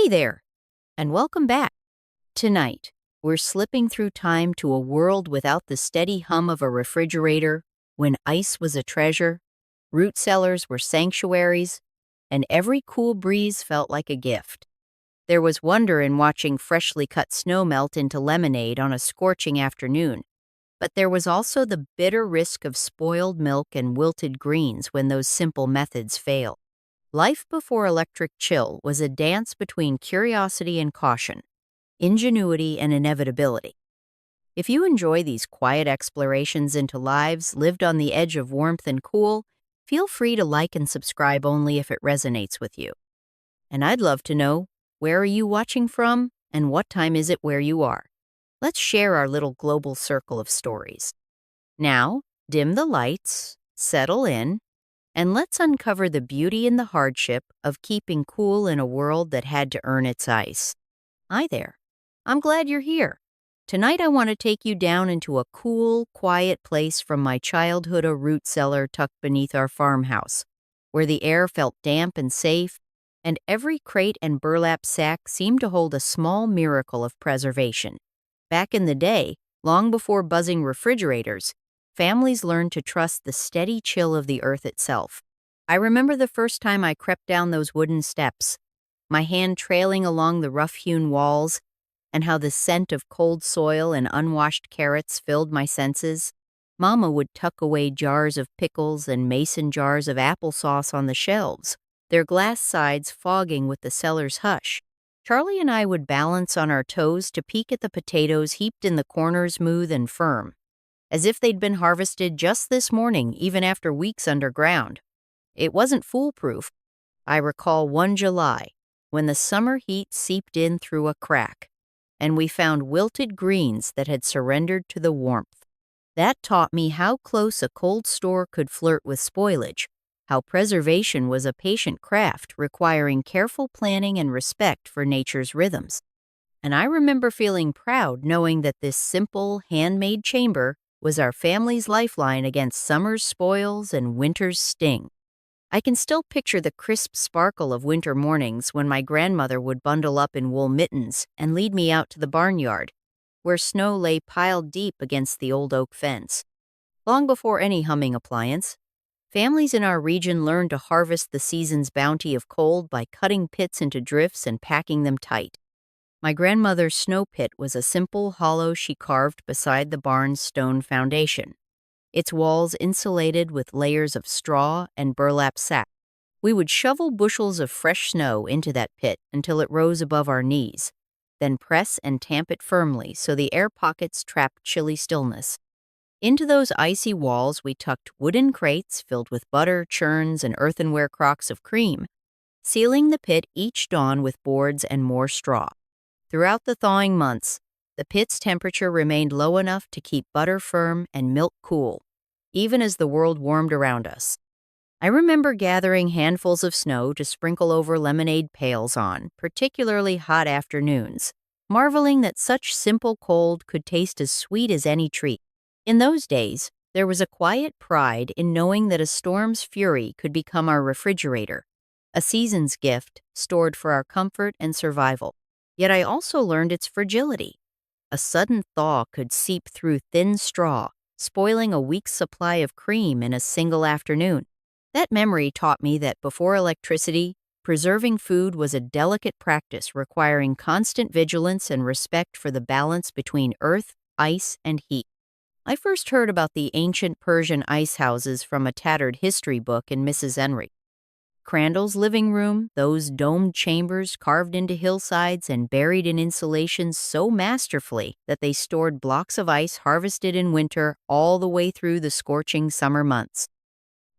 Hey there, and welcome back. Tonight, we're slipping through time to a world without the steady hum of a refrigerator, when ice was a treasure, root cellars were sanctuaries, and every cool breeze felt like a gift. There was wonder in watching freshly cut snow melt into lemonade on a scorching afternoon, but there was also the bitter risk of spoiled milk and wilted greens when those simple methods failed. Life before electric chill was a dance between curiosity and caution, ingenuity and inevitability. If you enjoy these quiet explorations into lives lived on the edge of warmth and cool, feel free to like and subscribe only if it resonates with you. And I'd love to know, where are you watching from and what time is it where you are? Let's share our little global circle of stories. Now, dim the lights, settle in, and let's uncover the beauty and the hardship of keeping cool in a world that had to earn its ice. Hi there. I'm glad you're here. Tonight I want to take you down into a cool, quiet place from my childhood, a root cellar tucked beneath our farmhouse, where the air felt damp and safe, and every crate and burlap sack seemed to hold a small miracle of preservation. Back in the day, long before buzzing refrigerators, families learned to trust the steady chill of the earth itself. I remember the first time I crept down those wooden steps, my hand trailing along the rough-hewn walls, and how the scent of cold soil and unwashed carrots filled my senses. Mama would tuck away jars of pickles and mason jars of applesauce on the shelves, their glass sides fogging with the cellar's hush. Charlie and I would balance on our toes to peek at the potatoes heaped in the corners, smooth and firm, as if they'd been harvested just this morning, even after weeks underground. It wasn't foolproof. I recall one July, when the summer heat seeped in through a crack, and we found wilted greens that had surrendered to the warmth. That taught me how close a cold store could flirt with spoilage, how preservation was a patient craft requiring careful planning and respect for nature's rhythms. And I remember feeling proud knowing that this simple, handmade chamber was our family's lifeline against summer's spoils and winter's sting. I can still picture the crisp sparkle of winter mornings when my grandmother would bundle up in wool mittens and lead me out to the barnyard, where snow lay piled deep against the old oak fence. Long before any humming appliance, families in our region learned to harvest the season's bounty of cold by cutting pits into drifts and packing them tight. My grandmother's snow pit was a simple hollow she carved beside the barn's stone foundation, its walls insulated with layers of straw and burlap sack. We would shovel bushels of fresh snow into that pit until it rose above our knees, then press and tamp it firmly so the air pockets trapped chilly stillness. Into those icy walls we tucked wooden crates filled with butter, churns, and earthenware crocks of cream, sealing the pit each dawn with boards and more straw. Throughout the thawing months, the pit's temperature remained low enough to keep butter firm and milk cool, even as the world warmed around us. I remember gathering handfuls of snow to sprinkle over lemonade pails on particularly hot afternoons, marveling that such simple cold could taste as sweet as any treat. In those days, there was a quiet pride in knowing that a storm's fury could become our refrigerator, a season's gift stored for our comfort and survival. Yet I also learned its fragility. A sudden thaw could seep through thin straw, spoiling a week's supply of cream in a single afternoon. That memory taught me that before electricity, preserving food was a delicate practice requiring constant vigilance and respect for the balance between earth, ice, and heat. I first heard about the ancient Persian ice houses from a tattered history book in Mrs. Enright. Crandall's living room, those domed chambers carved into hillsides and buried in insulation so masterfully that they stored blocks of ice harvested in winter all the way through the scorching summer months.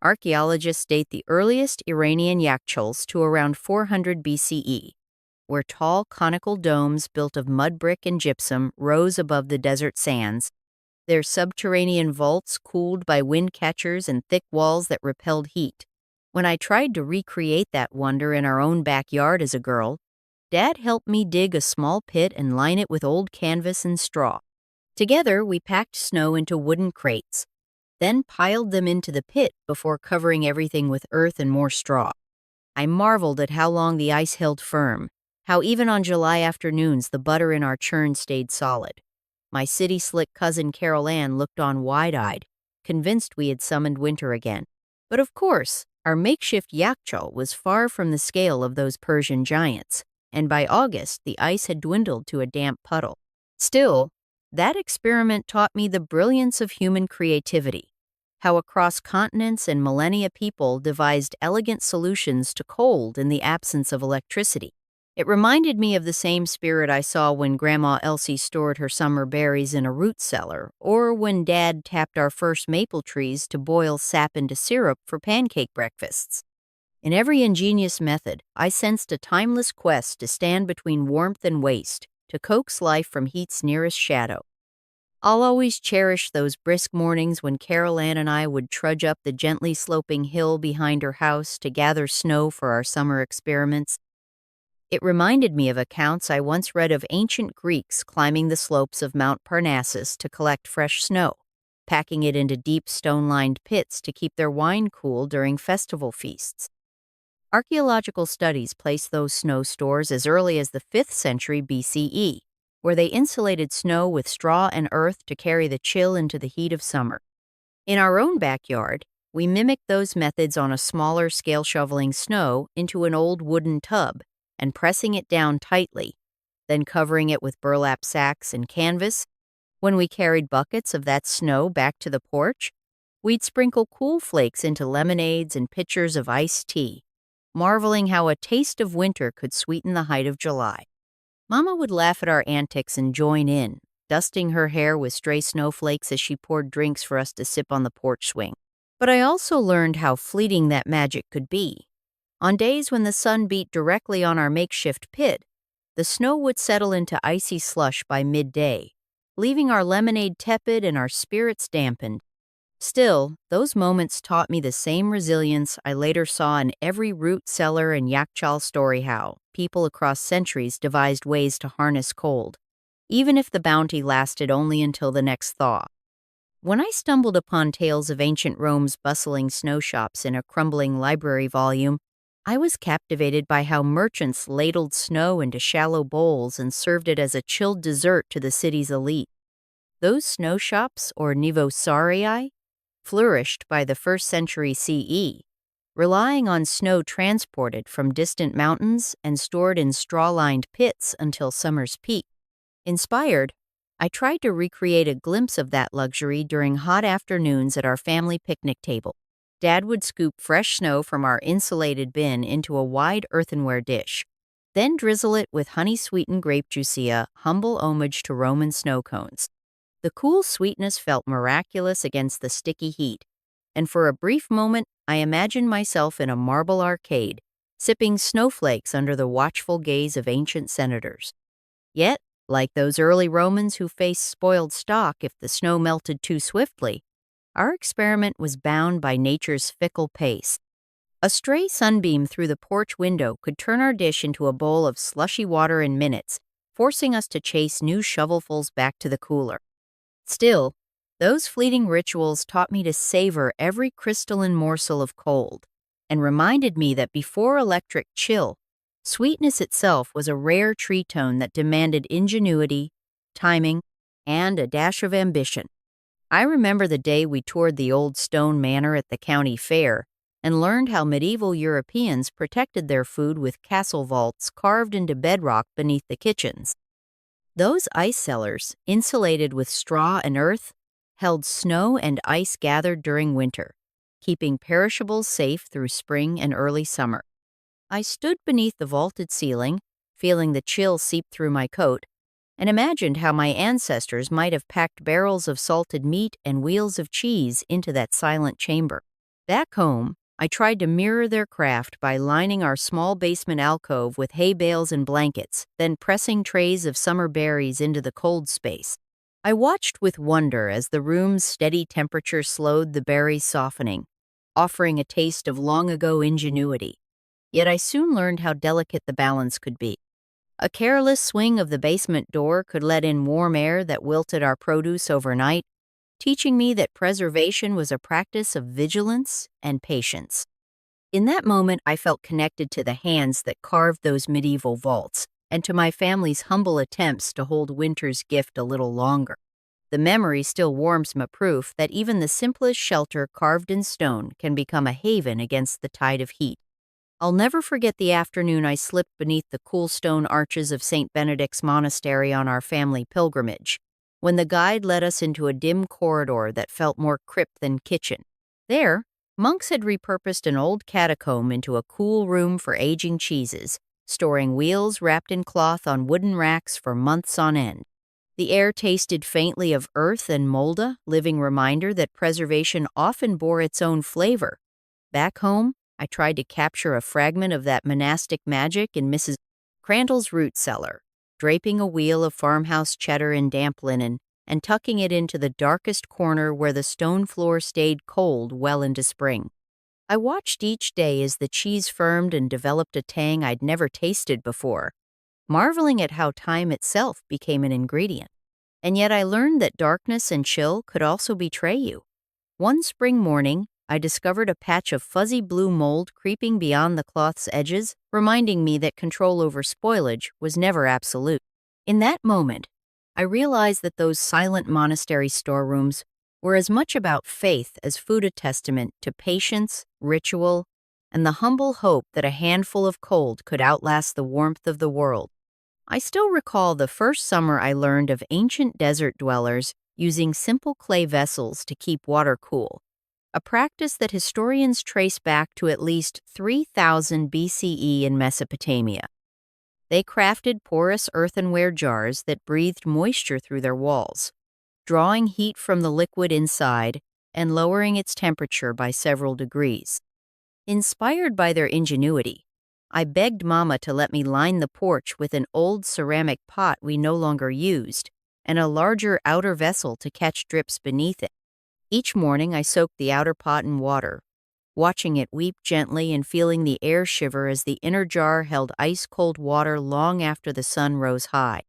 Archaeologists date the earliest Iranian yakhchuls to around 400 BCE, where tall conical domes built of mud brick and gypsum rose above the desert sands, their subterranean vaults cooled by wind catchers and thick walls that repelled heat. When I tried to recreate that wonder in our own backyard as a girl, Dad helped me dig a small pit and line it with old canvas and straw. Together, we packed snow into wooden crates, then piled them into the pit before covering everything with earth and more straw. I marveled at how long the ice held firm, How even on July afternoons the butter in our churn stayed solid. My city-slick cousin Carol Ann looked on wide-eyed, convinced we had summoned winter again. But of course, our makeshift yakchal was far from the scale of those Persian giants, and by August the ice had dwindled to a damp puddle. Still, that experiment taught me the brilliance of human creativity, how across continents and millennia people devised elegant solutions to cold in the absence of electricity. It reminded me of the same spirit I saw when Grandma Elsie stored her summer berries in a root cellar, or when Dad tapped our first maple trees to boil sap into syrup for pancake breakfasts. In every ingenious method, I sensed a timeless quest to stand between warmth and waste, to coax life from heat's nearest shadow. I'll always cherish those brisk mornings when Carol Ann and I would trudge up the gently sloping hill behind her house to gather snow for our summer experiments. It reminded me of accounts I once read of ancient Greeks climbing the slopes of Mount Parnassus to collect fresh snow, packing it into deep stone-lined pits to keep their wine cool during festival feasts. Archaeological studies place those snow stores as early as the 5th century BCE, where they insulated snow with straw and earth to carry the chill into the heat of summer. In our own backyard, we mimicked those methods on a smaller scale, shoveling snow into an old wooden tub and pressing it down tightly, then covering it with burlap sacks and canvas. When we carried buckets of that snow back to the porch, we'd sprinkle cool flakes into lemonades and pitchers of iced tea, marveling how a taste of winter could sweeten the height of July. Mama would laugh at our antics and join in, dusting her hair with stray snowflakes as she poured drinks for us to sip on the porch swing. But I also learned how fleeting that magic could be. On days when the sun beat directly on our makeshift pit, the snow would settle into icy slush by midday, leaving our lemonade tepid and our spirits dampened. Still, those moments taught me the same resilience I later saw in every root cellar and yakchal story, how people across centuries devised ways to harness cold, even if the bounty lasted only until the next thaw. When I stumbled upon tales of ancient Rome's bustling snow shops in a crumbling library volume, I was captivated by how merchants ladled snow into shallow bowls and served it as a chilled dessert to the city's elite. Those snow shops, or nivosarii, flourished by the 1st century CE, relying on snow transported from distant mountains and stored in straw-lined pits until summer's peak. Inspired, I tried to recreate a glimpse of that luxury during hot afternoons at our family picnic table. Dad would scoop fresh snow from our insulated bin into a wide earthenware dish, then drizzle it with honey-sweetened grape juice, a humble homage to Roman snow cones. The cool sweetness felt miraculous against the sticky heat, and for a brief moment I imagined myself in a marble arcade, sipping snowflakes under the watchful gaze of ancient senators. Yet, like those early Romans who faced spoiled stock if the snow melted too swiftly, our experiment was bound by nature's fickle pace. A stray sunbeam through the porch window could turn our dish into a bowl of slushy water in minutes, forcing us to chase new shovelfuls back to the cooler. Still, those fleeting rituals taught me to savor every crystalline morsel of cold, and reminded me that before electric chill, sweetness itself was a rare tree tone that demanded ingenuity, timing, and a dash of ambition. I remember the day we toured the old stone manor at the county fair and learned how medieval Europeans protected their food with castle vaults carved into bedrock beneath the kitchens. Those ice cellars, insulated with straw and earth, held snow and ice gathered during winter, keeping perishables safe through spring and early summer. I stood beneath the vaulted ceiling, feeling the chill seep through my coat, and imagined how my ancestors might have packed barrels of salted meat and wheels of cheese into that silent chamber. Back home, I tried to mirror their craft by lining our small basement alcove with hay bales and blankets, then pressing trays of summer berries into the cold space. I watched with wonder as the room's steady temperature slowed the berries softening, offering a taste of long-ago ingenuity. Yet I soon learned how delicate the balance could be. A careless swing of the basement door could let in warm air that wilted our produce overnight, teaching me that preservation was a practice of vigilance and patience. In that moment, I felt connected to the hands that carved those medieval vaults, and to my family's humble attempts to hold winter's gift a little longer. The memory still warms me proof that even the simplest shelter carved in stone can become a haven against the tide of heat. I'll never forget the afternoon I slipped beneath the cool stone arches of St. Benedict's Monastery on our family pilgrimage, when the guide led us into a dim corridor that felt more crypt than kitchen. There, monks had repurposed an old catacomb into a cool room for aging cheeses, storing wheels wrapped in cloth on wooden racks for months on end. The air tasted faintly of earth and molda, living reminder that preservation often bore its own flavor. Back home, I tried to capture a fragment of that monastic magic in Mrs. Crandall's root cellar, draping a wheel of farmhouse cheddar in damp linen and tucking it into the darkest corner where the stone floor stayed cold well into spring. I watched each day as the cheese firmed and developed a tang I'd never tasted before, marveling at how time itself became an ingredient. And yet I learned that darkness and chill could also betray you. One spring morning, I discovered a patch of fuzzy blue mold creeping beyond the cloth's edges, reminding me that control over spoilage was never absolute. In that moment, I realized that those silent monastery storerooms were as much about faith as food a testament to patience, ritual, and the humble hope that a handful of cold could outlast the warmth of the world. I still recall the first summer I learned of ancient desert dwellers using simple clay vessels to keep water cool, a practice that historians trace back to at least 3000 BCE in Mesopotamia. They crafted porous earthenware jars that breathed moisture through their walls, drawing heat from the liquid inside and lowering its temperature by several degrees. Inspired by their ingenuity, I begged Mama to let me line the porch with an old ceramic pot we no longer used and a larger outer vessel to catch drips beneath it. Each morning I soaked the outer pot in water, watching it weep gently and feeling the air shiver as the inner jar held ice-cold water long after the sun rose high.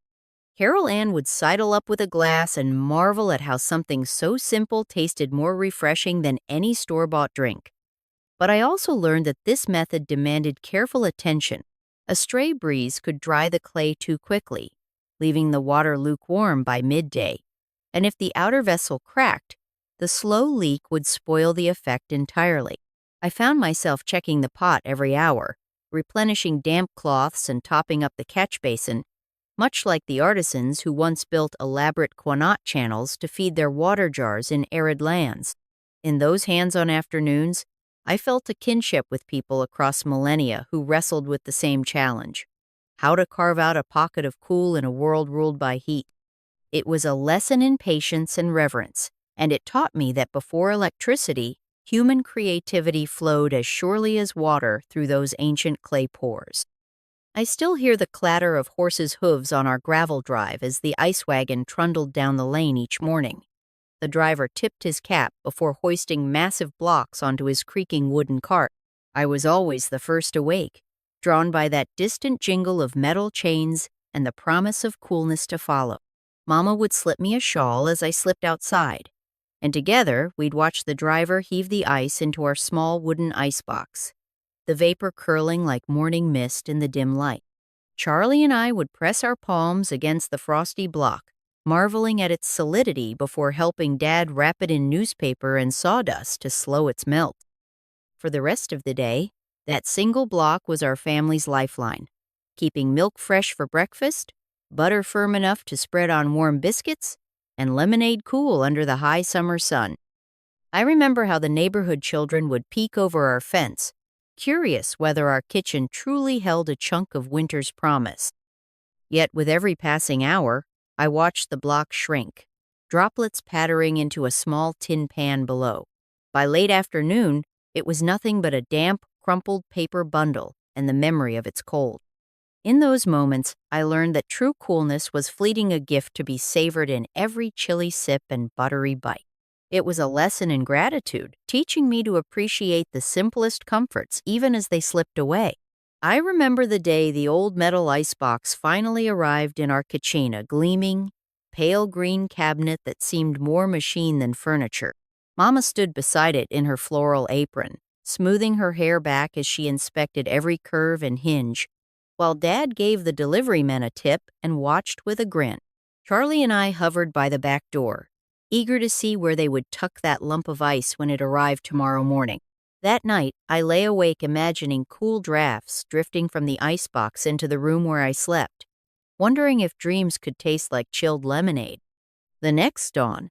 Carol Ann would sidle up with a glass and marvel at how something so simple tasted more refreshing than any store-bought drink. But I also learned that this method demanded careful attention. A stray breeze could dry the clay too quickly, leaving the water lukewarm by midday. And if the outer vessel cracked, the slow leak would spoil the effect entirely. I found myself checking the pot every hour, replenishing damp cloths and topping up the catch basin, much like the artisans who once built elaborate quinat channels to feed their water jars in arid lands. In those hands-on afternoons, I felt a kinship with people across millennia who wrestled with the same challenge: how to carve out a pocket of cool in a world ruled by heat. It was a lesson in patience and reverence, and it taught me that before electricity, human creativity flowed as surely as water through those ancient clay pores. I still hear the clatter of horses' hooves on our gravel drive as the ice wagon trundled down the lane each morning. The driver tipped his cap before hoisting massive blocks onto his creaking wooden cart. I was always the first awake, drawn by that distant jingle of metal chains and the promise of coolness to follow. Mama would slip me a shawl as I slipped outside, and together we'd watch the driver heave the ice into our small wooden icebox, the vapor curling like morning mist in the dim light. Charlie and I would press our palms against the frosty block, marveling at its solidity before helping Dad wrap it in newspaper and sawdust to slow its melt. For the rest of the day, that single block was our family's lifeline, keeping milk fresh for breakfast, butter firm enough to spread on warm biscuits, and lemonade cool under the high summer sun. I remember how the neighborhood children would peek over our fence, curious whether our kitchen truly held a chunk of winter's promise. Yet with every passing hour, I watched the block shrink, droplets pattering into a small tin pan below. By late afternoon, it was nothing but a damp, crumpled paper bundle and the memory of its cold. In those moments, I learned that true coolness was fleeting, a gift to be savored in every chilly sip and buttery bite. It was a lesson in gratitude, teaching me to appreciate the simplest comforts even as they slipped away. I remember the day the old metal icebox finally arrived in our kitchen, a gleaming, pale green cabinet that seemed more machine than furniture. Mama stood beside it in her floral apron, smoothing her hair back as she inspected every curve and hinge, while Dad gave the delivery men a tip and watched with a grin. Charlie and I hovered by the back door, eager to see where they would tuck that lump of ice when it arrived tomorrow morning. That night, I lay awake imagining cool drafts drifting from the icebox into the room where I slept, wondering if dreams could taste like chilled lemonade. The next dawn,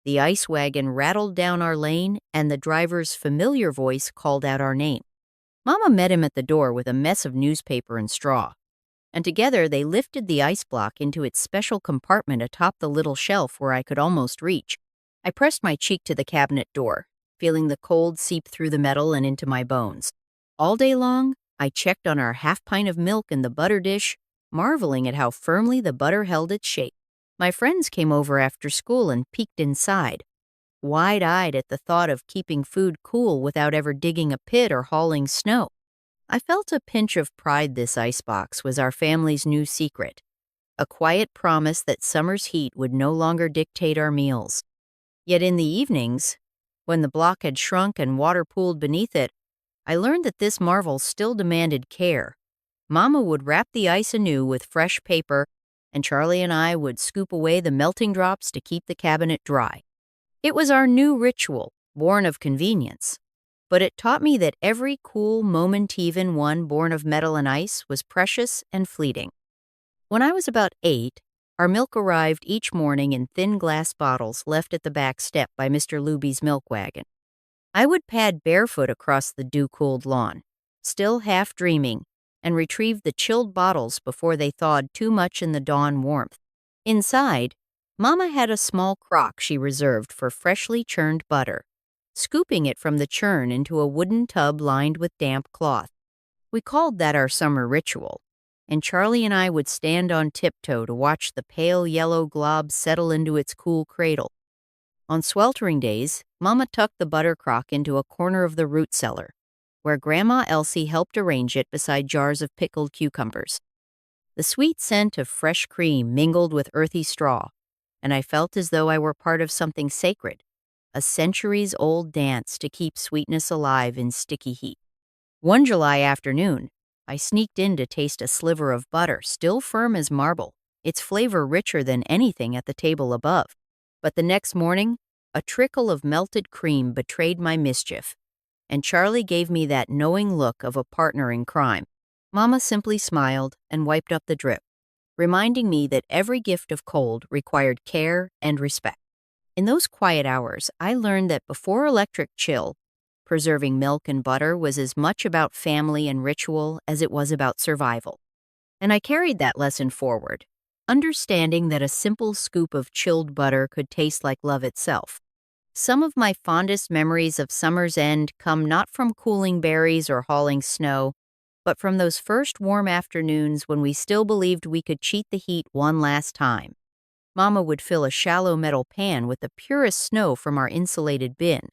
the ice wagon rattled down our lane and the driver's familiar voice called out our name. Mama met him at the door with a mess of newspaper and straw, and together they lifted the ice block into its special compartment atop the little shelf where I could almost reach. I pressed my cheek to the cabinet door, feeling the cold seep through the metal and into my bones. All day long, I checked on our half pint of milk in the butter dish, marveling at how firmly the butter held its shape. My friends came over after school and peeked inside, wide-eyed at the thought of keeping food cool without ever digging a pit or hauling snow. I felt a pinch of pride this icebox was our family's new secret, a quiet promise that summer's heat would no longer dictate our meals. Yet in the evenings, when the block had shrunk and water pooled beneath it, I learned that this marvel still demanded care. Mama would wrap the ice anew with fresh paper, and Charlie and I would scoop away the melting drops to keep the cabinet dry. It was our new ritual, born of convenience, but it taught me that every cool moment, even one born of metal and ice, was precious and fleeting. When I was about 8, our milk arrived each morning in thin glass bottles left at the back step by Mr. Luby's milk wagon. I would pad barefoot across the dew-cooled lawn, still half dreaming, and retrieve the chilled bottles before they thawed too much in the dawn warmth. Inside, Mama had a small crock she reserved for freshly churned butter, scooping it from the churn into a wooden tub lined with damp cloth. We called that our summer ritual, and Charlie and I would stand on tiptoe to watch the pale yellow glob settle into its cool cradle. On sweltering days, Mama tucked the butter crock into a corner of the root cellar, where Grandma Elsie helped arrange it beside jars of pickled cucumbers. The sweet scent of fresh cream mingled with earthy straw, and I felt as though I were part of something sacred, a centuries-old dance to keep sweetness alive in sticky heat. One July afternoon, I sneaked in to taste a sliver of butter still firm as marble, its flavor richer than anything at the table above. But the next morning, a trickle of melted cream betrayed my mischief, and Charlie gave me that knowing look of a partner in crime. Mama simply smiled and wiped up the drip, reminding me that every gift of cold required care and respect. In those quiet hours, I learned that before electric chill, preserving milk and butter was as much about family and ritual as it was about survival. And I carried that lesson forward, understanding that a simple scoop of chilled butter could taste like love itself. Some of my fondest memories of summer's end come not from cooling berries or hauling snow, but from those first warm afternoons when we still believed we could cheat the heat one last time. Mama would fill a shallow metal pan with the purest snow from our insulated bin,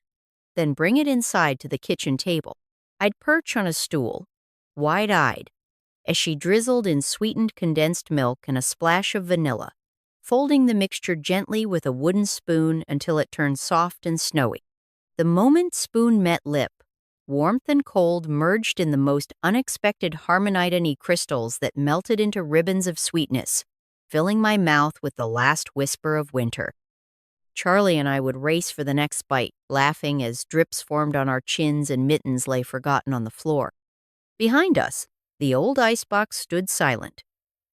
then bring it inside to the kitchen table. I'd perch on a stool, wide-eyed, as she drizzled in sweetened condensed milk and a splash of vanilla, folding the mixture gently with a wooden spoon until it turned soft and snowy. The moment spoon met lip, warmth and cold merged in the most unexpected harmonidony crystals that melted into ribbons of sweetness, filling my mouth with the last whisper of winter. Charlie and I would race for the next bite, laughing as drips formed on our chins and mittens lay forgotten on the floor. Behind us, the old icebox stood silent,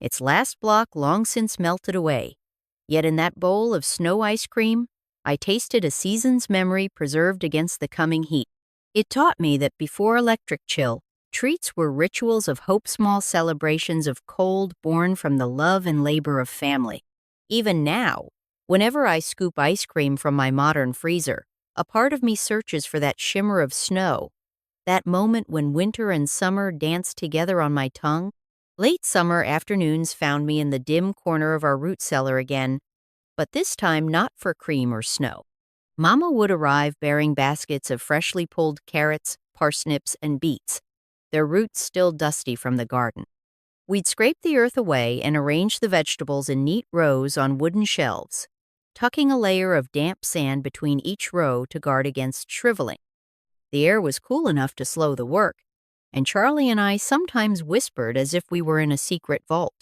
its last block long since melted away. Yet in that bowl of snow ice cream, I tasted a season's memory preserved against the coming heat. It taught me that before electric chill, treats were rituals of hope, small celebrations of cold born from the love and labor of family. Even now, whenever I scoop ice cream from my modern freezer, a part of me searches for that shimmer of snow, that moment when winter and summer danced together on my tongue. Late summer afternoons found me in the dim corner of our root cellar again, but this time not for cream or snow. Mama would arrive bearing baskets of freshly pulled carrots, parsnips, and beets, their roots still dusty from the garden. We'd scrape the earth away and arrange the vegetables in neat rows on wooden shelves, tucking a layer of damp sand between each row to guard against shriveling. The air was cool enough to slow the work, and Charlie and I sometimes whispered as if we were in a secret vault.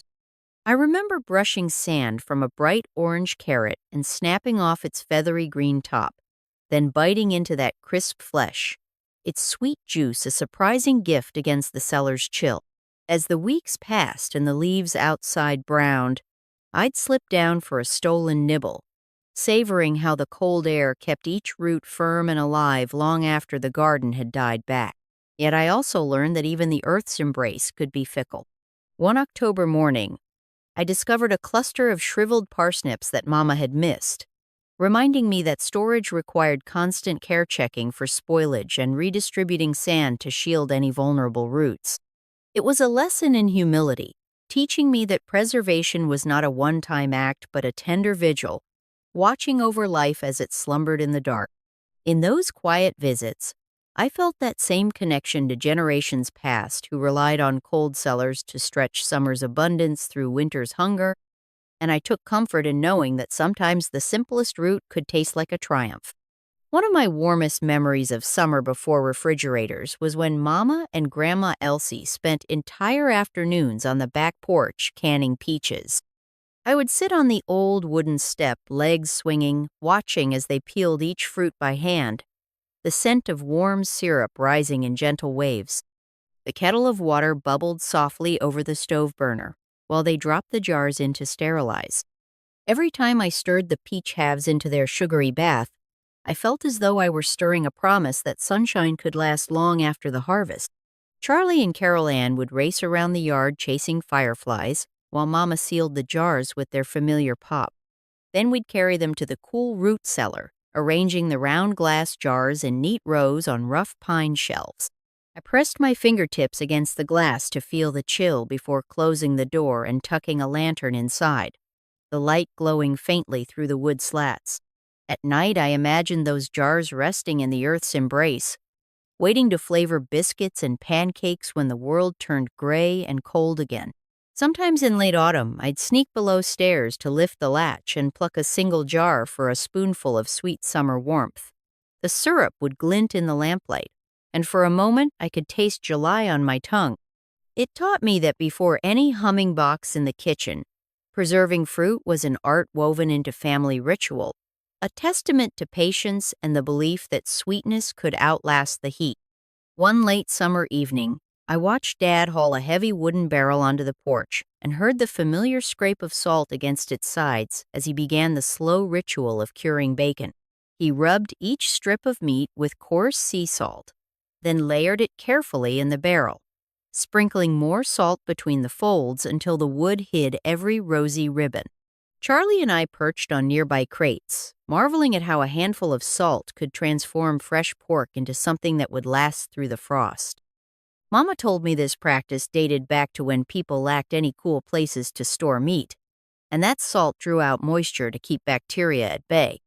I remember brushing sand from a bright orange carrot and snapping off its feathery green top, then biting into that crisp flesh, its sweet juice a surprising gift against the cellar's chill. As the weeks passed and the leaves outside browned, I'd slip down for a stolen nibble, savoring how the cold air kept each root firm and alive long after the garden had died back. Yet I also learned that even the earth's embrace could be fickle. One October morning, I discovered a cluster of shriveled parsnips that Mama had missed, reminding me that storage required constant care checking for spoilage and redistributing sand to shield any vulnerable roots. It was a lesson in humility, teaching me that preservation was not a one-time act but a tender vigil, watching over life as it slumbered in the dark. In those quiet visits, I felt that same connection to generations past who relied on cold cellars to stretch summer's abundance through winter's hunger, and I took comfort in knowing that sometimes the simplest root could taste like a triumph. One of my warmest memories of summer before refrigerators was when Mama and Grandma Elsie spent entire afternoons on the back porch canning peaches. I would sit on the old wooden step, legs swinging, watching as they peeled each fruit by hand, the scent of warm syrup rising in gentle waves. The kettle of water bubbled softly over the stove burner, while they dropped the jars in to sterilize. Every time I stirred the peach halves into their sugary bath, I felt as though I were stirring a promise that sunshine could last long after the harvest. Charlie and Carol Ann would race around the yard chasing fireflies, while Mama sealed the jars with their familiar pop. Then we'd carry them to the cool root cellar, arranging the round glass jars in neat rows on rough pine shelves. I pressed my fingertips against the glass to feel the chill before closing the door and tucking a lantern inside, the light glowing faintly through the wood slats. At night, I imagined those jars resting in the earth's embrace, waiting to flavor biscuits and pancakes when the world turned gray and cold again. Sometimes in late autumn, I'd sneak below stairs to lift the latch and pluck a single jar for a spoonful of sweet summer warmth. The syrup would glint in the lamplight, and for a moment I could taste July on my tongue. It taught me that before any humming box in the kitchen, preserving fruit was an art woven into family ritual, a testament to patience and the belief that sweetness could outlast the heat. One late summer evening, I watched Dad haul a heavy wooden barrel onto the porch and heard the familiar scrape of salt against its sides as he began the slow ritual of curing bacon. He rubbed each strip of meat with coarse sea salt, then layered it carefully in the barrel, sprinkling more salt between the folds until the wood hid every rosy ribbon. Charlie and I perched on nearby crates, marveling at how a handful of salt could transform fresh pork into something that would last through the frost. Mama told me this practice dated back to when people lacked any cool places to store meat, and that salt drew out moisture to keep bacteria at bay.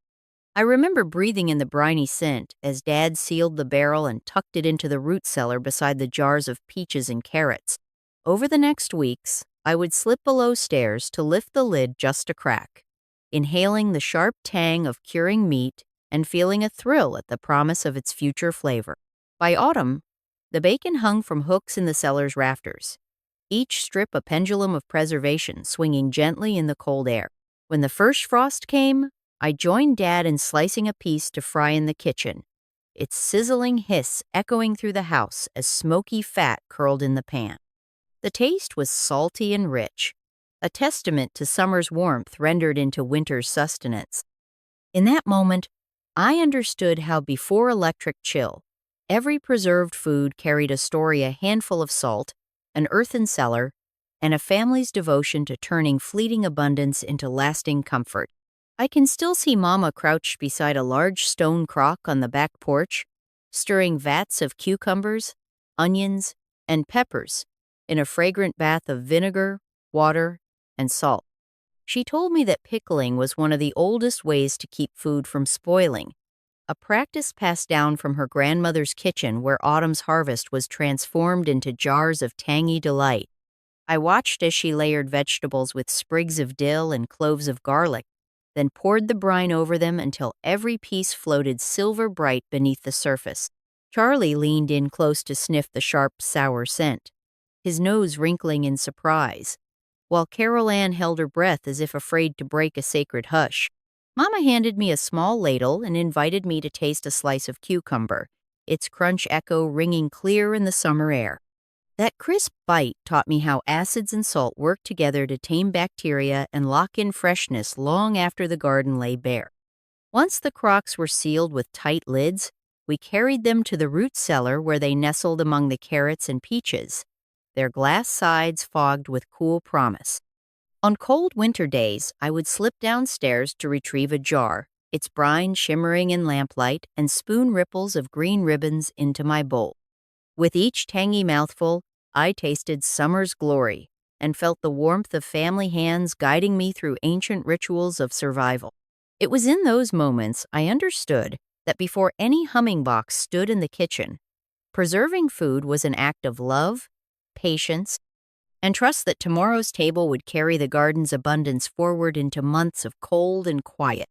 I remember breathing in the briny scent as Dad sealed the barrel and tucked it into the root cellar beside the jars of peaches and carrots. Over the next weeks, I would slip below stairs to lift the lid just a crack, inhaling the sharp tang of curing meat and feeling a thrill at the promise of its future flavor. By autumn, the bacon hung from hooks in the cellar's rafters, each strip a pendulum of preservation swinging gently in the cold air. When the first frost came, I joined Dad in slicing a piece to fry in the kitchen, its sizzling hiss echoing through the house as smoky fat curled in the pan. The taste was salty and rich, a testament to summer's warmth rendered into winter's sustenance. In that moment, I understood how before electric chill, every preserved food carried a story, a handful of salt, an earthen cellar, and a family's devotion to turning fleeting abundance into lasting comfort. I can still see Mama crouched beside a large stone crock on the back porch, stirring vats of cucumbers, onions, and peppers in a fragrant bath of vinegar, water, and salt. She told me that pickling was one of the oldest ways to keep food from spoiling, a practice passed down from her grandmother's kitchen where autumn's harvest was transformed into jars of tangy delight. I watched as she layered vegetables with sprigs of dill and cloves of garlic, then poured the brine over them until every piece floated silver bright beneath the surface. Charlie leaned in close to sniff the sharp, sour scent, his nose wrinkling in surprise, while Carol Ann held her breath as if afraid to break a sacred hush. Mama handed me a small ladle and invited me to taste a slice of cucumber, its crunch echo ringing clear in the summer air. That crisp bite taught me how acids and salt work together to tame bacteria and lock in freshness long after the garden lay bare. Once the crocks were sealed with tight lids, we carried them to the root cellar where they nestled among the carrots and peaches, their glass sides fogged with cool promise. On cold winter days, I would slip downstairs to retrieve a jar, its brine shimmering in lamplight, and spoon ripples of green ribbons into my bowl. With each tangy mouthful, I tasted summer's glory and felt the warmth of family hands guiding me through ancient rituals of survival. It was in those moments I understood that before any humming box stood in the kitchen, preserving food was an act of love, patience, and trust that tomorrow's table would carry the garden's abundance forward into months of cold and quiet.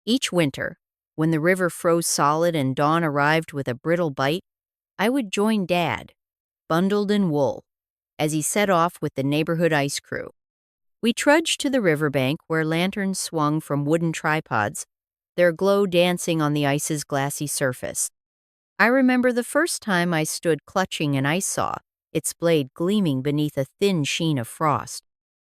Each winter, when the river froze solid and dawn arrived with a brittle bite, I would join Dad, bundled in wool, as he set off with the neighborhood ice crew. We trudged to the riverbank where lanterns swung from wooden tripods, their glow dancing on the ice's glassy surface. I remember the first time I stood clutching an ice saw, its blade gleaming beneath a thin sheen of frost.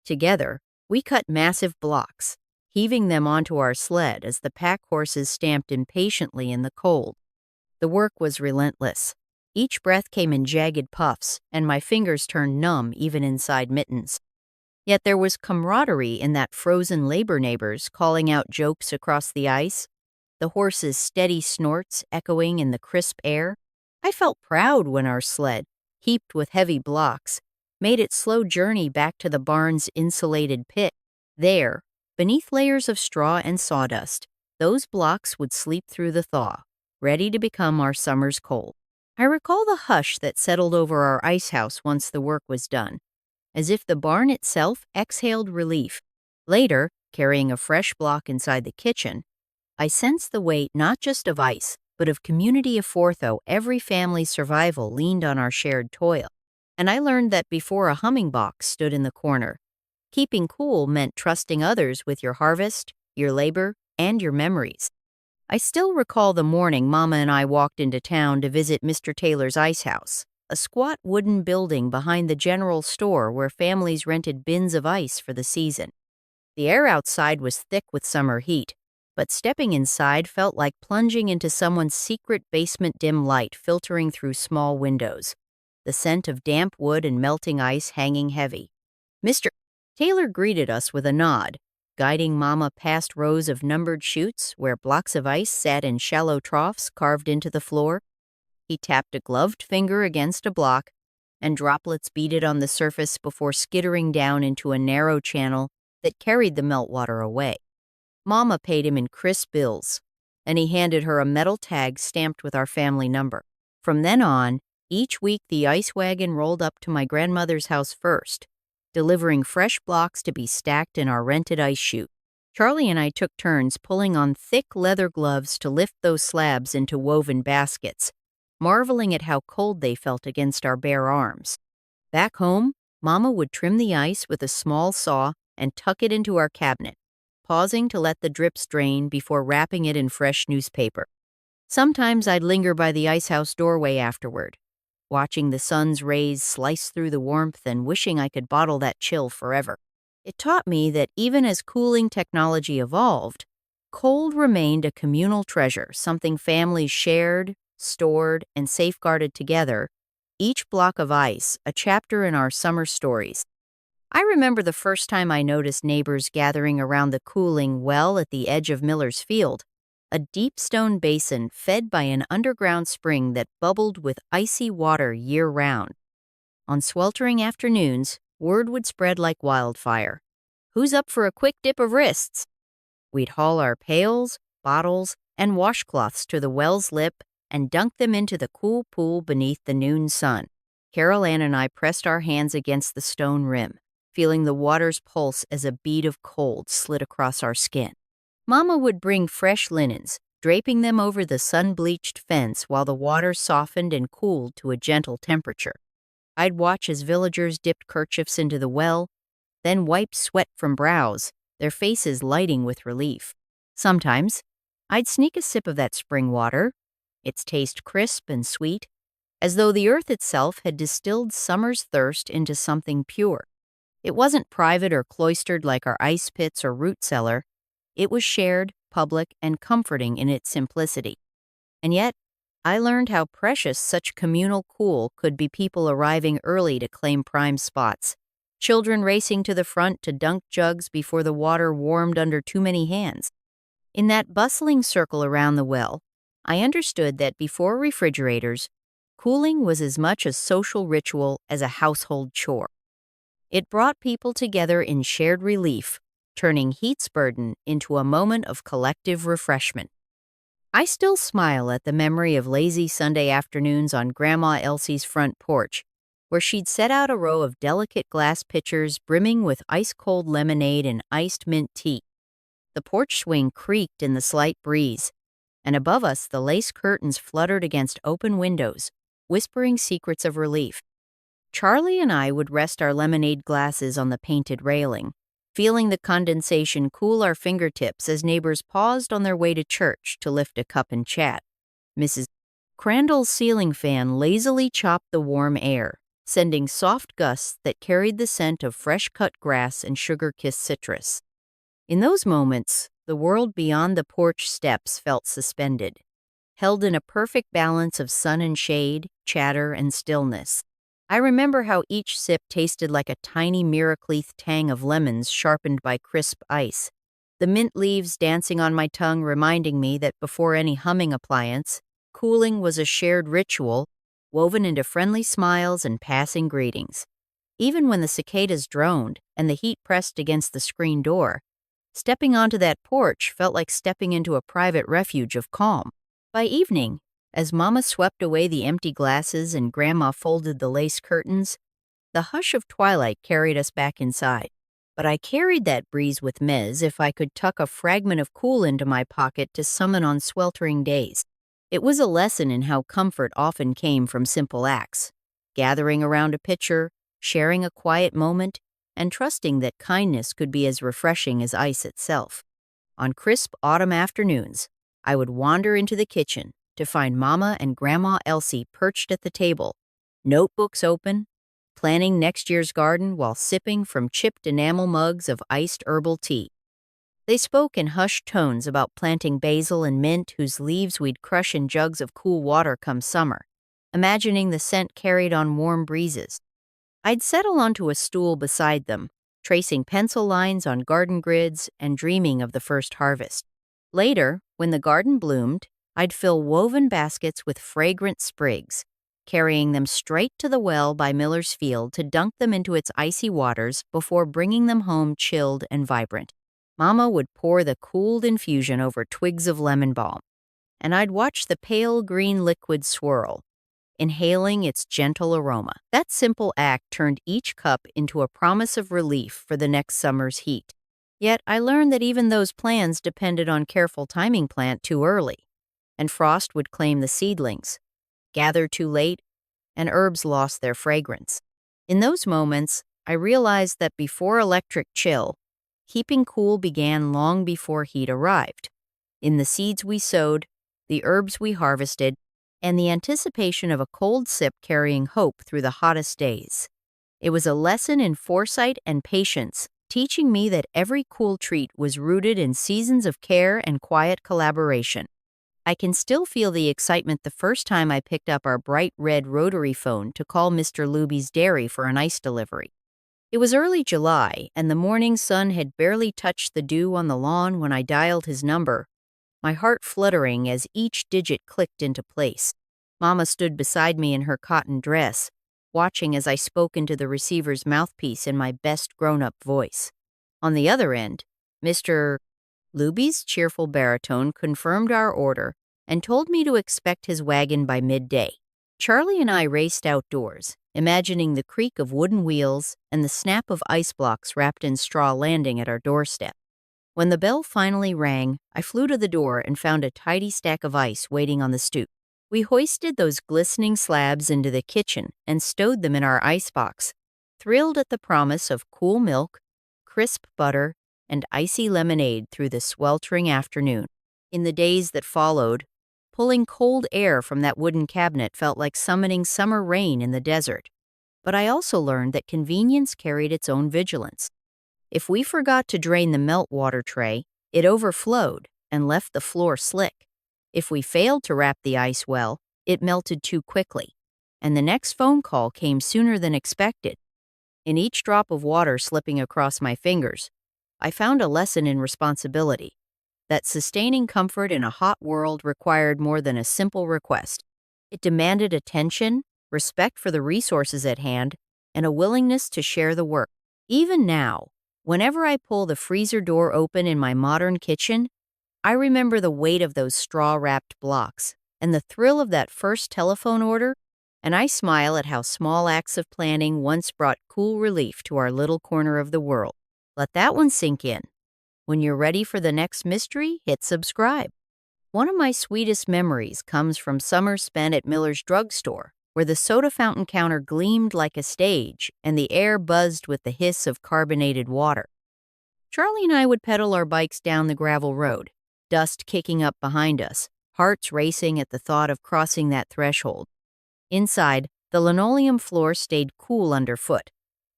Together, we cut massive blocks, heaving them onto our sled as the pack horses stamped impatiently in the cold. The work was relentless. Each breath came in jagged puffs, and my fingers turned numb even inside mittens. Yet there was camaraderie in that frozen labor neighbors calling out jokes across the ice, the horses' steady snorts echoing in the crisp air. I felt proud when our sled, heaped with heavy blocks, made its slow journey back to the barn's insulated pit. There, beneath layers of straw and sawdust, those blocks would sleep through the thaw, ready to become our summer's coal. I recall the hush that settled over our ice house once the work was done, as if the barn itself exhaled relief. Later, carrying a fresh block inside the kitchen, I sensed the weight not just of ice, but of community afortho. Every family's survival leaned on our shared toil. And I learned that before a humming box stood in the corner, keeping cool meant trusting others with your harvest, your labor, and your memories. I still recall the morning Mama and I walked into town to visit Mr. Taylor's ice house, a squat wooden building behind the general store where families rented bins of ice for the season. The air outside was thick with summer heat, but stepping inside felt like plunging into someone's secret basement dim light filtering through small windows, the scent of damp wood and melting ice hanging heavy. Mr. Taylor greeted us with a nod, guiding Mama past rows of numbered chutes where blocks of ice sat in shallow troughs carved into the floor. He tapped a gloved finger against a block, and droplets beaded on the surface before skittering down into a narrow channel that carried the meltwater away. Mama paid him in crisp bills, and he handed her a metal tag stamped with our family number. From then on, each week the ice wagon rolled up to my grandmother's house first, delivering fresh blocks to be stacked in our rented ice chute. Charlie and I took turns pulling on thick leather gloves to lift those slabs into woven baskets, marveling at how cold they felt against our bare arms. Back home, Mama would trim the ice with a small saw and tuck it into our cabinet, pausing to let the drips drain before wrapping it in fresh newspaper. Sometimes I'd linger by the ice house doorway afterward, watching the sun's rays slice through the warmth and wishing I could bottle that chill forever. It taught me that even as cooling technology evolved, cold remained a communal treasure, something families shared, stored, and safeguarded together, each block of ice a chapter in our summer stories. I remember the first time I noticed neighbors gathering around the cooling well at the edge of Miller's Field, a deep stone basin fed by an underground spring that bubbled with icy water year-round. On sweltering afternoons, word would spread like wildfire. "Who's up for a quick dip of wrists?" We'd haul our pails, bottles, and washcloths to the well's lip and dunk them into the cool pool beneath the noon sun. Carol Ann and I pressed our hands against the stone rim, feeling the water's pulse as a bead of cold slid across our skin. Mama would bring fresh linens, draping them over the sun-bleached fence while the water softened and cooled to a gentle temperature. I'd watch as villagers dipped kerchiefs into the well, then wiped sweat from brows, their faces lighting with relief. Sometimes, I'd sneak a sip of that spring water, its taste crisp and sweet, as though the earth itself had distilled summer's thirst into something pure. It wasn't private or cloistered like our ice pits or root cellar. It was shared, public, and comforting in its simplicity. And yet, I learned how precious such communal cool could be, people arriving early to claim prime spots, children racing to the front to dunk jugs before the water warmed under too many hands. In that bustling circle around the well, I understood that before refrigerators, cooling was as much a social ritual as a household chore. It brought people together in shared relief, turning heat's burden into a moment of collective refreshment. I still smile at the memory of lazy Sunday afternoons on Grandma Elsie's front porch, where she'd set out a row of delicate glass pitchers brimming with ice-cold lemonade and iced mint tea. The porch swing creaked in the slight breeze, and above us the lace curtains fluttered against open windows, whispering secrets of relief. Charlie and I would rest our lemonade glasses on the painted railing, feeling the condensation cool our fingertips as neighbors paused on their way to church to lift a cup and chat. Mrs. Crandall's ceiling fan lazily chopped the warm air, sending soft gusts that carried the scent of fresh-cut grass and sugar-kissed citrus. In those moments, the world beyond the porch steps felt suspended, held in a perfect balance of sun and shade, chatter and stillness. I remember how each sip tasted like a tiny Miracleath tang of lemons sharpened by crisp ice, the mint leaves dancing on my tongue reminding me that before any humming appliance, cooling was a shared ritual woven into friendly smiles and passing greetings. Even when the cicadas droned and the heat pressed against the screen door, stepping onto that porch felt like stepping into a private refuge of calm. By evening, as Mama swept away the empty glasses and Grandma folded the lace curtains, the hush of twilight carried us back inside. But I carried that breeze with me as if I could tuck a fragment of cool into my pocket to summon on sweltering days. It was a lesson in how comfort often came from simple acts, gathering around a pitcher, sharing a quiet moment, and trusting that kindness could be as refreshing as ice itself. On crisp autumn afternoons, I would wander into the kitchen to find Mama and Grandma Elsie perched at the table, notebooks open, planning next year's garden while sipping from chipped enamel mugs of iced herbal tea. They spoke in hushed tones about planting basil and mint whose leaves we'd crush in jugs of cool water come summer, imagining the scent carried on warm breezes. I'd settle onto a stool beside them, tracing pencil lines on garden grids and dreaming of the first harvest. Later, when the garden bloomed, I'd fill woven baskets with fragrant sprigs, carrying them straight to the well by Miller's Field to dunk them into its icy waters before bringing them home chilled and vibrant. Mama would pour the cooled infusion over twigs of lemon balm, and I'd watch the pale green liquid swirl, inhaling its gentle aroma. That simple act turned each cup into a promise of relief for the next summer's heat. Yet I learned that even those plans depended on careful timing plant too early, and frost would claim the seedlings, gather too late, and herbs lost their fragrance. In those moments, I realized that before electric chill, keeping cool began long before heat arrived. In the seeds we sowed, the herbs we harvested, and the anticipation of a cold sip carrying hope through the hottest days. It was a lesson in foresight and patience, teaching me that every cool treat was rooted in seasons of care and quiet collaboration. I can still feel the excitement the first time I picked up our bright red rotary phone to call Mr. Luby's dairy for an ice delivery. It was early July, and the morning sun had barely touched the dew on the lawn when I dialed his number, my heart fluttering as each digit clicked into place. Mama stood beside me in her cotton dress, watching as I spoke into the receiver's mouthpiece in my best grown-up voice. On the other end, Mr. Luby's cheerful baritone confirmed our order and told me to expect his wagon by midday. Charlie and I raced outdoors, imagining the creak of wooden wheels and the snap of ice blocks wrapped in straw landing at our doorstep. When the bell finally rang, I flew to the door and found a tidy stack of ice waiting on the stoop. We hoisted those glistening slabs into the kitchen and stowed them in our icebox, thrilled at the promise of cool milk, crisp butter, and icy lemonade through the sweltering afternoon. In the days that followed, pulling cold air from that wooden cabinet felt like summoning summer rain in the desert. But I also learned that convenience carried its own vigilance. If we forgot to drain the meltwater tray, it overflowed and left the floor slick. If we failed to wrap the ice well, it melted too quickly, and the next phone call came sooner than expected. In each drop of water slipping across my fingers, I found a lesson in responsibility, that sustaining comfort in a hot world required more than a simple request. It demanded attention, respect for the resources at hand, and a willingness to share the work. Even now, whenever I pull the freezer door open in my modern kitchen, I remember the weight of those straw-wrapped blocks and the thrill of that first telephone order, and I smile at how small acts of planning once brought cool relief to our little corner of the world. Let that one sink in. When you're ready for the next mystery, hit subscribe. One of my sweetest memories comes from summers spent at Miller's drugstore, where the soda fountain counter gleamed like a stage and the air buzzed with the hiss of carbonated water. Charlie and I would pedal our bikes down the gravel road, dust kicking up behind us, hearts racing at the thought of crossing that threshold. Inside, the linoleum floor stayed cool underfoot,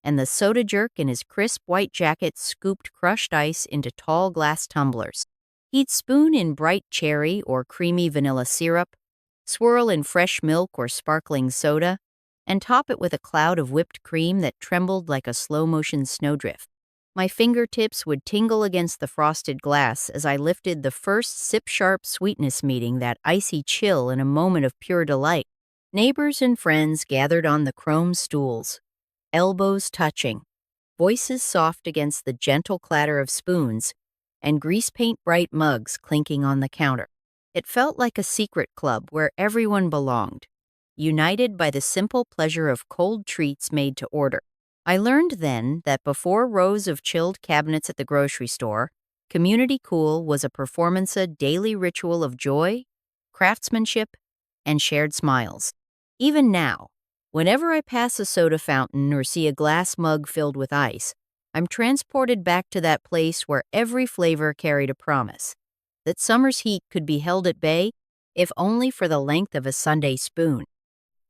and the soda jerk in his crisp white jacket scooped crushed ice into tall glass tumblers. He'd spoon in bright cherry or creamy vanilla syrup, swirl in fresh milk or sparkling soda, and top it with a cloud of whipped cream that trembled like a slow-motion snowdrift. My fingertips would tingle against the frosted glass as I lifted the first sip-sharp sweetness meeting that icy chill in a moment of pure delight. Neighbors and friends gathered on the chrome stools, elbows touching, voices soft against the gentle clatter of spoons, and grease-paint-bright mugs clinking on the counter. It felt like a secret club where everyone belonged, united by the simple pleasure of cold treats made to order. I learned then that before rows of chilled cabinets at the grocery store, Community Cool was a performance-a daily ritual of joy, craftsmanship, and shared smiles. Even now, whenever I pass a soda fountain or see a glass mug filled with ice, I'm transported back to that place where every flavor carried a promise, that summer's heat could be held at bay, if only for the length of a Sunday spoon.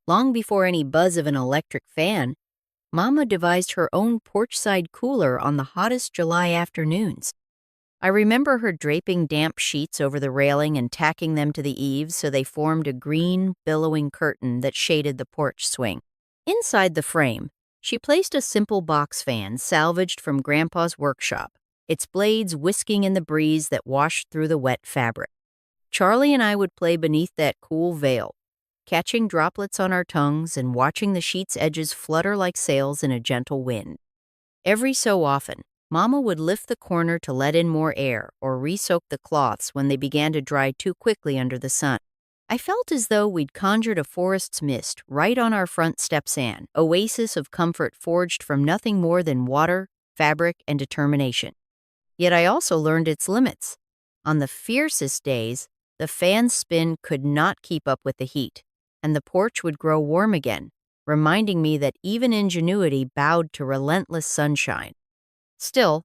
Long before any buzz of an electric fan, Mama devised her own porch-side cooler on the hottest July afternoons. I remember her draping damp sheets over the railing and tacking them to the eaves so they formed a green, billowing curtain that shaded the porch swing. Inside the frame, she placed a simple box fan salvaged from Grandpa's workshop, its blades whisking in the breeze that washed through the wet fabric. Charlie and I would play beneath that cool veil, catching droplets on our tongues and watching the sheet's edges flutter like sails in a gentle wind. Every so often, Mama would lift the corner to let in more air or re-soak the cloths when they began to dry too quickly under the sun. I felt as though we'd conjured a forest's mist right on our front steps, an oasis of comfort forged from nothing more than water, fabric, and determination. Yet I also learned its limits. On the fiercest days, the fan's spin could not keep up with the heat, and the porch would grow warm again, reminding me that even ingenuity bowed to relentless sunshine. Still,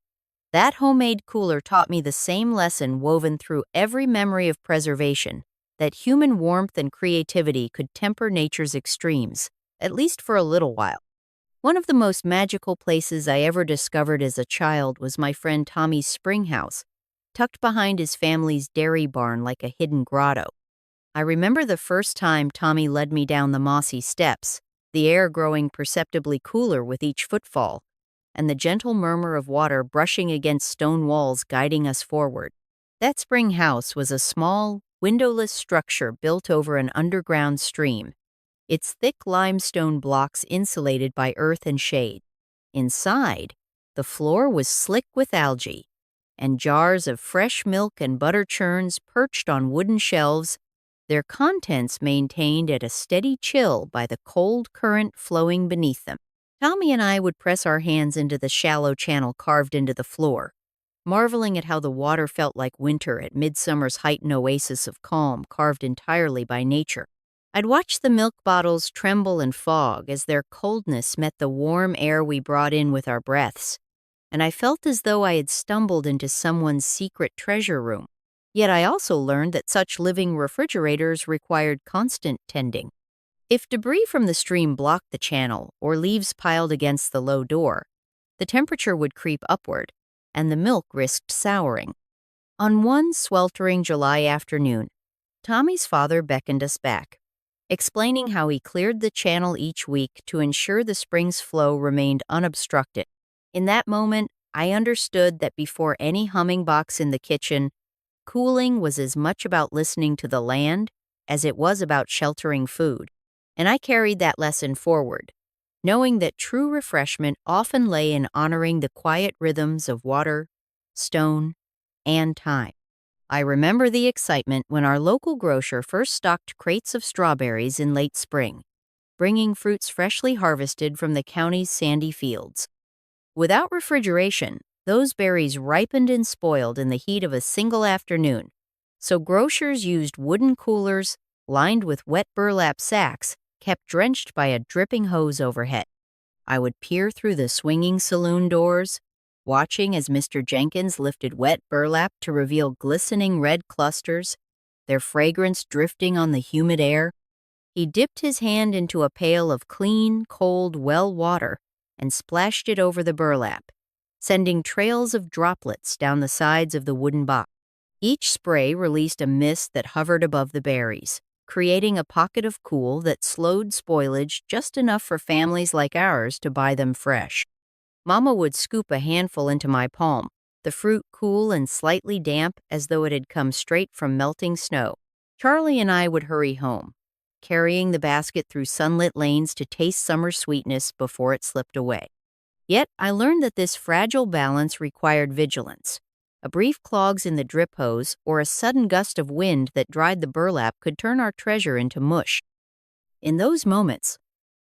that homemade cooler taught me the same lesson woven through every memory of preservation, that human warmth and creativity could temper nature's extremes, at least for a little while. One of the most magical places I ever discovered as a child was my friend Tommy's spring house, tucked behind his family's dairy barn like a hidden grotto. I remember the first time Tommy led me down the mossy steps, the air growing perceptibly cooler with each footfall, and the gentle murmur of water brushing against stone walls guiding us forward. That spring house was a small, windowless structure built over an underground stream, its thick limestone blocks insulated by earth and shade. Inside, the floor was slick with algae, and jars of fresh milk and butter churns perched on wooden shelves, their contents maintained at a steady chill by the cold current flowing beneath them. Tommy and I would press our hands into the shallow channel carved into the floor, marveling at how the water felt like winter at midsummer's heightened oasis of calm carved entirely by nature. I'd watch the milk bottles tremble and fog as their coldness met the warm air we brought in with our breaths, and I felt as though I had stumbled into someone's secret treasure room. Yet I also learned that such living refrigerators required constant tending. If debris from the stream blocked the channel or leaves piled against the low door, the temperature would creep upward, and the milk risked souring. On one sweltering July afternoon, Tommy's father beckoned us back, explaining how he cleared the channel each week to ensure the spring's flow remained unobstructed. In that moment, I understood that before any humming box in the kitchen, cooling was as much about listening to the land as it was about sheltering food, and I carried that lesson forward, knowing that true refreshment often lay in honoring the quiet rhythms of water, stone, and time. I remember the excitement when our local grocer first stocked crates of strawberries in late spring, bringing fruits freshly harvested from the county's sandy fields. Without refrigeration, those berries ripened and spoiled in the heat of a single afternoon, so grocers used wooden coolers lined with wet burlap sacks kept drenched by a dripping hose overhead. I would peer through the swinging saloon doors, watching as Mr. Jenkins lifted wet burlap to reveal glistening red clusters, their fragrance drifting on the humid air. He dipped his hand into a pail of clean, cold well water and splashed it over the burlap, sending trails of droplets down the sides of the wooden box. Each spray released a mist that hovered above the berries, creating a pocket of cool that slowed spoilage just enough for families like ours to buy them fresh. Mama would scoop a handful into my palm, the fruit cool and slightly damp as though it had come straight from melting snow. Charlie and I would hurry home, carrying the basket through sunlit lanes to taste summer sweetness before it slipped away. Yet I learned that this fragile balance required vigilance. A brief clogs in the drip hose or a sudden gust of wind that dried the burlap could turn our treasure into mush. In those moments,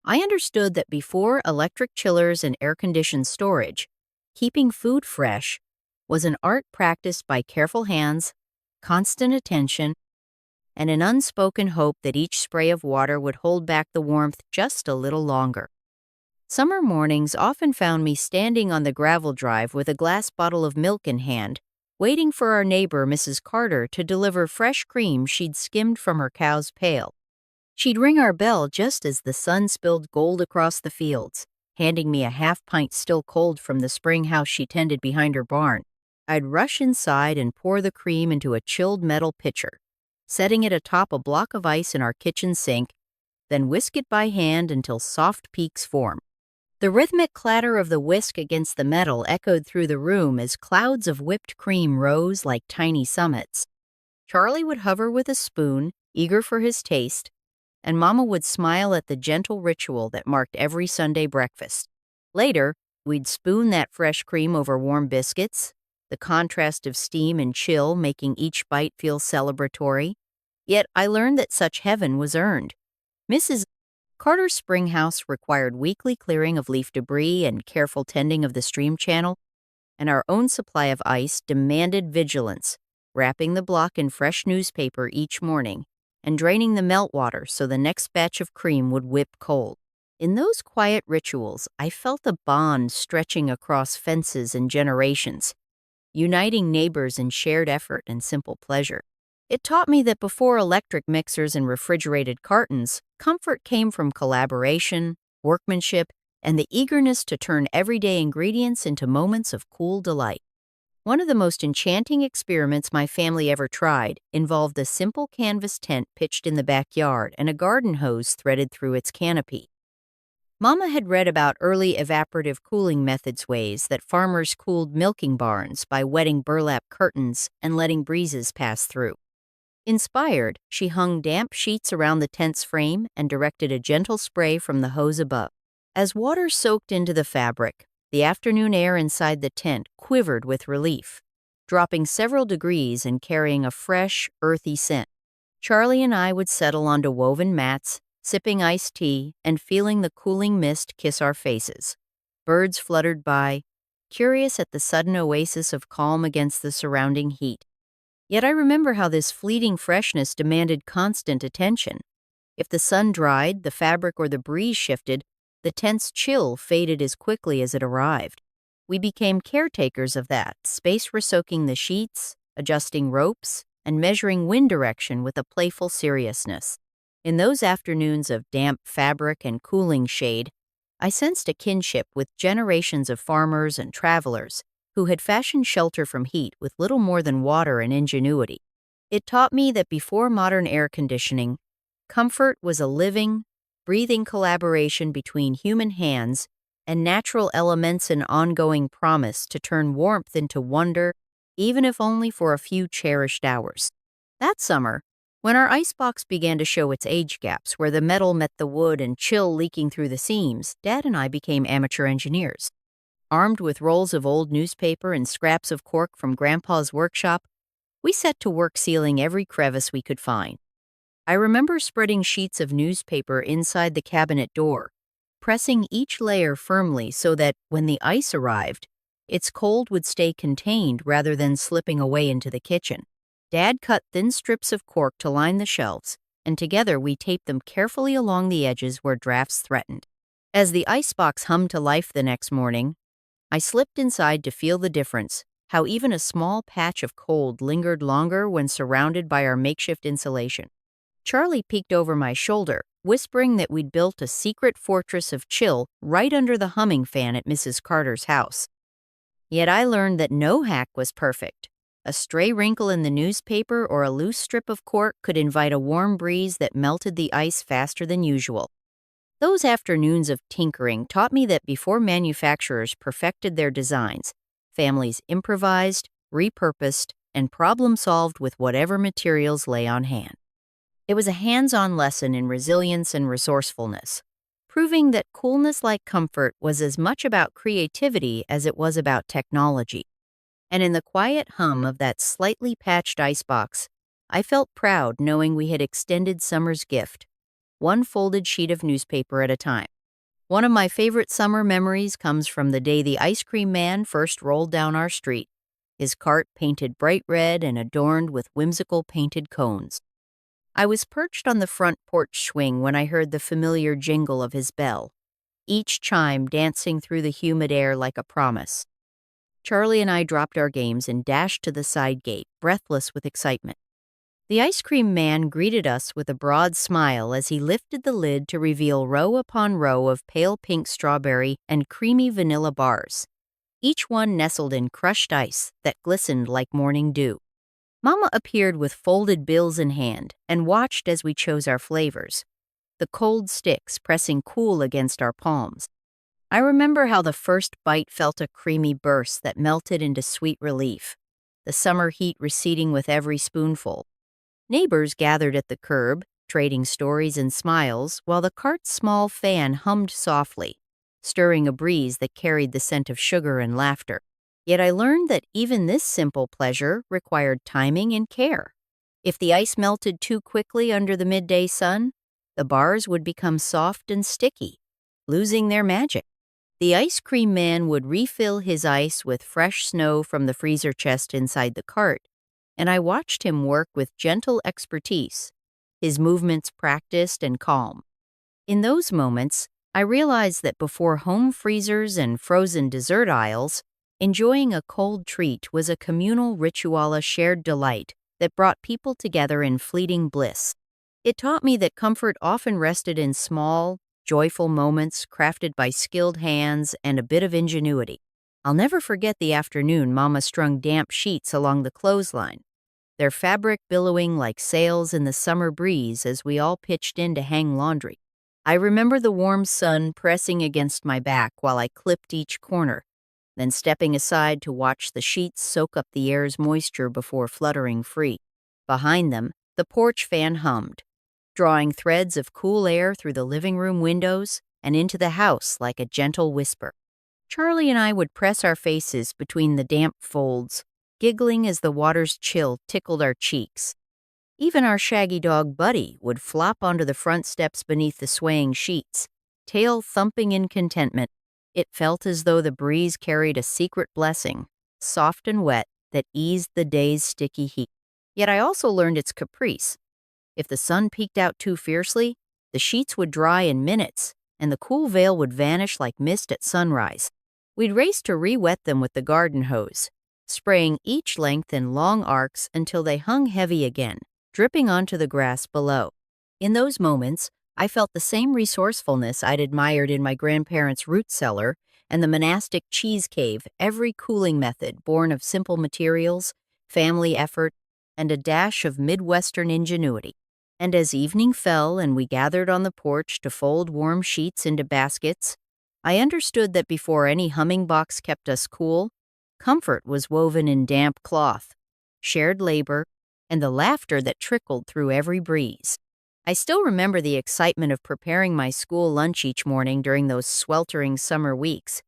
I understood that before electric chillers and air-conditioned storage, keeping food fresh was an art practiced by careful hands, constant attention, and an unspoken hope that each spray of water would hold back the warmth just a little longer. Summer mornings often found me standing on the gravel drive with a glass bottle of milk in hand, waiting for our neighbor, Mrs. Carter, to deliver fresh cream she'd skimmed from her cow's pail. She'd ring our bell just as the sun spilled gold across the fields, handing me a half-pint still cold from the spring house she tended behind her barn. I'd rush inside and pour the cream into a chilled metal pitcher, setting it atop a block of ice in our kitchen sink, then whisk it by hand until soft peaks formed. The rhythmic clatter of the whisk against the metal echoed through the room as clouds of whipped cream rose like tiny summits. Charlie would hover with a spoon, eager for his taste, and Mama would smile at the gentle ritual that marked every Sunday breakfast. Later, we'd spoon that fresh cream over warm biscuits, the contrast of steam and chill making each bite feel celebratory. Yet I learned that such heaven was earned. Mrs. Carter's spring house required weekly clearing of leaf debris and careful tending of the stream channel, and our own supply of ice demanded vigilance, wrapping the block in fresh newspaper each morning and draining the meltwater so the next batch of cream would whip cold. In those quiet rituals, I felt a bond stretching across fences and generations, uniting neighbors in shared effort and simple pleasure. It taught me that before electric mixers and refrigerated cartons, comfort came from collaboration, workmanship, and the eagerness to turn everyday ingredients into moments of cool delight. One of the most enchanting experiments my family ever tried involved a simple canvas tent pitched in the backyard and a garden hose threaded through its canopy. Mama had read about early evaporative cooling methods, ways that farmers cooled milking barns by wetting burlap curtains and letting breezes pass through. Inspired, she hung damp sheets around the tent's frame and directed a gentle spray from the hose above. As water soaked into the fabric, the afternoon air inside the tent quivered with relief, dropping several degrees and carrying a fresh, earthy scent. Charlie and I would settle onto woven mats, sipping iced tea and feeling the cooling mist kiss our faces. Birds fluttered by, curious at the sudden oasis of calm against the surrounding heat. Yet I remember how this fleeting freshness demanded constant attention. If the sun dried, the fabric, or the breeze shifted, the tense chill faded as quickly as it arrived. We became caretakers of that, space-resoaking the sheets, adjusting ropes, and measuring wind direction with a playful seriousness. In those afternoons of damp fabric and cooling shade, I sensed a kinship with generations of farmers and travelers who had fashioned shelter from heat with little more than water and ingenuity. It taught me that before modern air conditioning, comfort was a living, breathing collaboration between human hands and natural elements, an ongoing promise to turn warmth into wonder, even if only for a few cherished hours. That summer, when our icebox began to show its age gaps where the metal met the wood and chill leaking through the seams, Dad and I became amateur engineers. Armed with rolls of old newspaper and scraps of cork from Grandpa's workshop, we set to work sealing every crevice we could find. I remember spreading sheets of newspaper inside the cabinet door, pressing each layer firmly so that, when the ice arrived, its cold would stay contained rather than slipping away into the kitchen. Dad cut thin strips of cork to line the shelves, and together we taped them carefully along the edges where drafts threatened. As the icebox hummed to life the next morning, I slipped inside to feel the difference, how even a small patch of cold lingered longer when surrounded by our makeshift insulation. Charlie peeked over my shoulder, whispering that we'd built a secret fortress of chill right under the humming fan at Mrs. Carter's house. Yet I learned that no hack was perfect. A stray wrinkle in the newspaper or a loose strip of cork could invite a warm breeze that melted the ice faster than usual. Those afternoons of tinkering taught me that before manufacturers perfected their designs, families improvised, repurposed, and problem-solved with whatever materials lay on hand. It was a hands-on lesson in resilience and resourcefulness, proving that coolness like comfort was as much about creativity as it was about technology. And in the quiet hum of that slightly patched icebox, I felt proud knowing we had extended summer's gift, one folded sheet of newspaper at a time. One of my favorite summer memories comes from the day the ice cream man first rolled down our street, his cart painted bright red and adorned with whimsical painted cones. I was perched on the front porch swing when I heard the familiar jingle of his bell, each chime dancing through the humid air like a promise. Charlie and I dropped our games and dashed to the side gate, breathless with excitement. The ice cream man greeted us with a broad smile as he lifted the lid to reveal row upon row of pale pink strawberry and creamy vanilla bars, each one nestled in crushed ice that glistened like morning dew. Mama appeared with folded bills in hand and watched as we chose our flavors, the cold sticks pressing cool against our palms. I remember how the first bite felt a creamy burst that melted into sweet relief, the summer heat receding with every spoonful. Neighbors gathered at the curb, trading stories and smiles, while the cart's small fan hummed softly, stirring a breeze that carried the scent of sugar and laughter. Yet I learned that even this simple pleasure required timing and care. If the ice melted too quickly under the midday sun, the bars would become soft and sticky, losing their magic. The ice cream man would refill his ice with fresh snow from the freezer chest inside the cart, and I watched him work with gentle expertise, his movements practiced and calm. In those moments, I realized that before home freezers and frozen dessert aisles, enjoying a cold treat was a communal ritual, a shared delight that brought people together in fleeting bliss. It taught me that comfort often rested in small, joyful moments crafted by skilled hands and a bit of ingenuity. I'll never forget the afternoon Mama strung damp sheets along the clothesline, their fabric billowing like sails in the summer breeze as we all pitched in to hang laundry. I remember the warm sun pressing against my back while I clipped each corner, then stepping aside to watch the sheets soak up the air's moisture before fluttering free. Behind them, the porch fan hummed, drawing threads of cool air through the living room windows and into the house like a gentle whisper. Charlie and I would press our faces between the damp folds, giggling as the water's chill tickled our cheeks. Even our shaggy dog Buddy would flop onto the front steps beneath the swaying sheets, tail thumping in contentment. It felt as though the breeze carried a secret blessing, soft and wet, that eased the day's sticky heat. Yet I also learned its caprice. If the sun peeked out too fiercely, the sheets would dry in minutes, and the cool veil would vanish like mist at sunrise. We'd race to re-wet them with the garden hose, spraying each length in long arcs until they hung heavy again, dripping onto the grass below. In those moments, I felt the same resourcefulness I'd admired in my grandparents' root cellar and the monastic cheese cave, every cooling method born of simple materials, family effort, and a dash of Midwestern ingenuity. And as evening fell and we gathered on the porch to fold warm sheets into baskets, I understood that before any humming box kept us cool, comfort was woven in damp cloth, shared labor, and the laughter that trickled through every breeze. I still remember the excitement of preparing my school lunch each morning during those sweltering summer weeks,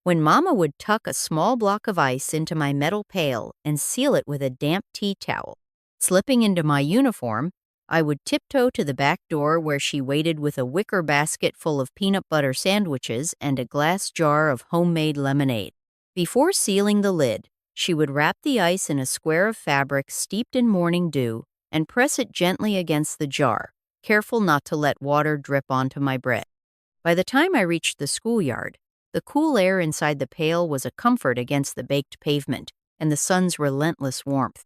when Mama would tuck a small block of ice into my metal pail and seal it with a damp tea towel. Slipping into my uniform, I would tiptoe to the back door where she waited with a wicker basket full of peanut butter sandwiches and a glass jar of homemade lemonade. Before sealing the lid, she would wrap the ice in a square of fabric steeped in morning dew and press it gently against the jar, careful not to let water drip onto my bread. By the time I reached the schoolyard, the cool air inside the pail was a comfort against the baked pavement and the sun's relentless warmth.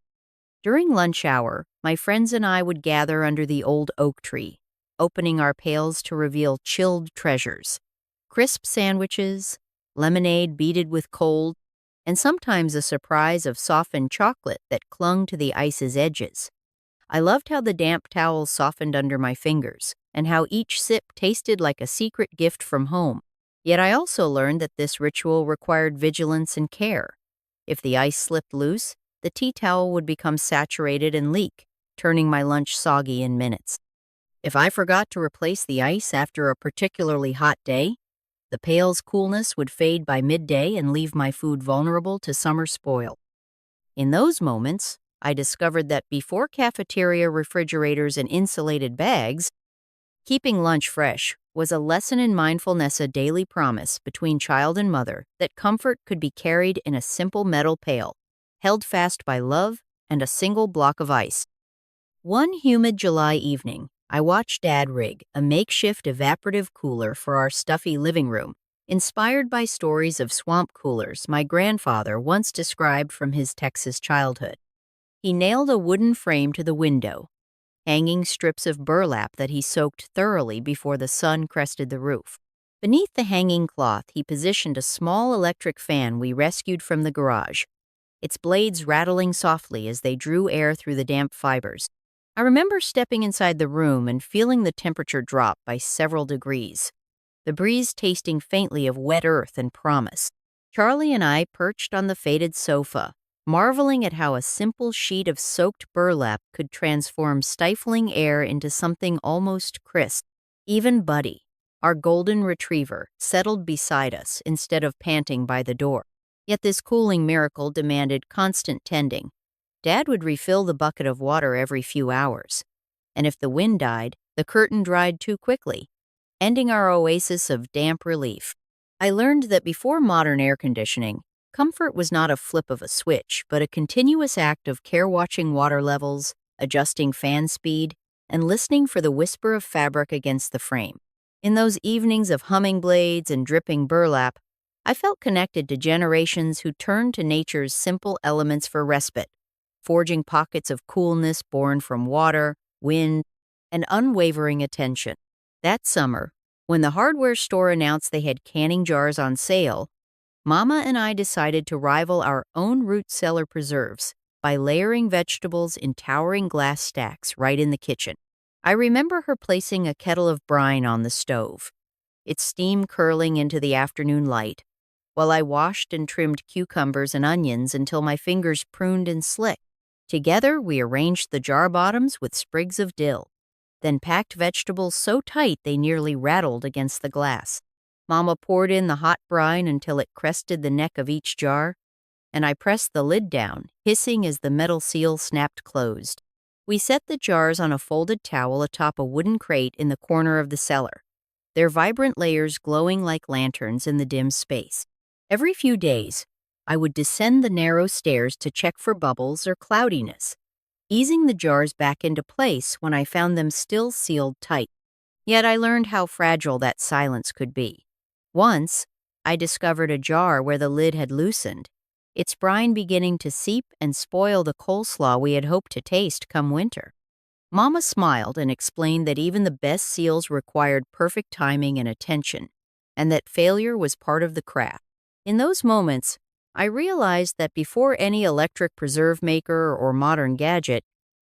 During lunch hour, my friends and I would gather under the old oak tree, opening our pails to reveal chilled treasures: crisp sandwiches, lemonade beaded with cold, and sometimes a surprise of softened chocolate that clung to the ice's edges. I loved how the damp towels softened under my fingers, and how each sip tasted like a secret gift from home. Yet I also learned that this ritual required vigilance and care. If the ice slipped loose, the tea towel would become saturated and leak, turning my lunch soggy in minutes. If I forgot to replace the ice after a particularly hot day, the pail's coolness would fade by midday and leave my food vulnerable to summer spoil. In those moments, I discovered that before cafeteria refrigerators and insulated bags, keeping lunch fresh was a lesson in mindfulness, a daily promise between child and mother that comfort could be carried in a simple metal pail, held fast by love and a single block of ice. One humid July evening, I watched Dad rig a makeshift evaporative cooler for our stuffy living room, inspired by stories of swamp coolers my grandfather once described from his Texas childhood. He nailed a wooden frame to the window, hanging strips of burlap that he soaked thoroughly before the sun crested the roof. Beneath the hanging cloth, he positioned a small electric fan we rescued from the garage, its blades rattling softly as they drew air through the damp fibers. I remember stepping inside the room and feeling the temperature drop by several degrees, the breeze tasting faintly of wet earth and promise. Charlie and I perched on the faded sofa, marveling at how a simple sheet of soaked burlap could transform stifling air into something almost crisp. Even Buddy, our golden retriever, settled beside us instead of panting by the door. Yet this cooling miracle demanded constant tending. Dad would refill the bucket of water every few hours, and if the wind died, the curtain dried too quickly, ending our oasis of damp relief. I learned that before modern air conditioning, comfort was not a flip of a switch, but a continuous act of care-watching water levels, adjusting fan speed, and listening for the whisper of fabric against the frame. In those evenings of humming blades and dripping burlap, I felt connected to generations who turned to nature's simple elements for respite, forging pockets of coolness born from water, wind, and unwavering attention. That summer, when the hardware store announced they had canning jars on sale, Mama and I decided to rival our own root cellar preserves by layering vegetables in towering glass stacks right in the kitchen. I remember her placing a kettle of brine on the stove, its steam curling into the afternoon light, while I washed and trimmed cucumbers and onions until my fingers pruned and slick. Together, we arranged the jar bottoms with sprigs of dill, then packed vegetables so tight they nearly rattled against the glass. Mama poured in the hot brine until it crested the neck of each jar, and I pressed the lid down, hissing as the metal seal snapped closed. We set the jars on a folded towel atop a wooden crate in the corner of the cellar, their vibrant layers glowing like lanterns in the dim space. Every few days, I would descend the narrow stairs to check for bubbles or cloudiness, easing the jars back into place when I found them still sealed tight. Yet I learned how fragile that silence could be. Once, I discovered a jar where the lid had loosened, its brine beginning to seep and spoil the coleslaw we had hoped to taste come winter. Mama smiled and explained that even the best seals required perfect timing and attention, and that failure was part of the craft. In those moments, I realized that before any electric preserve maker or modern gadget,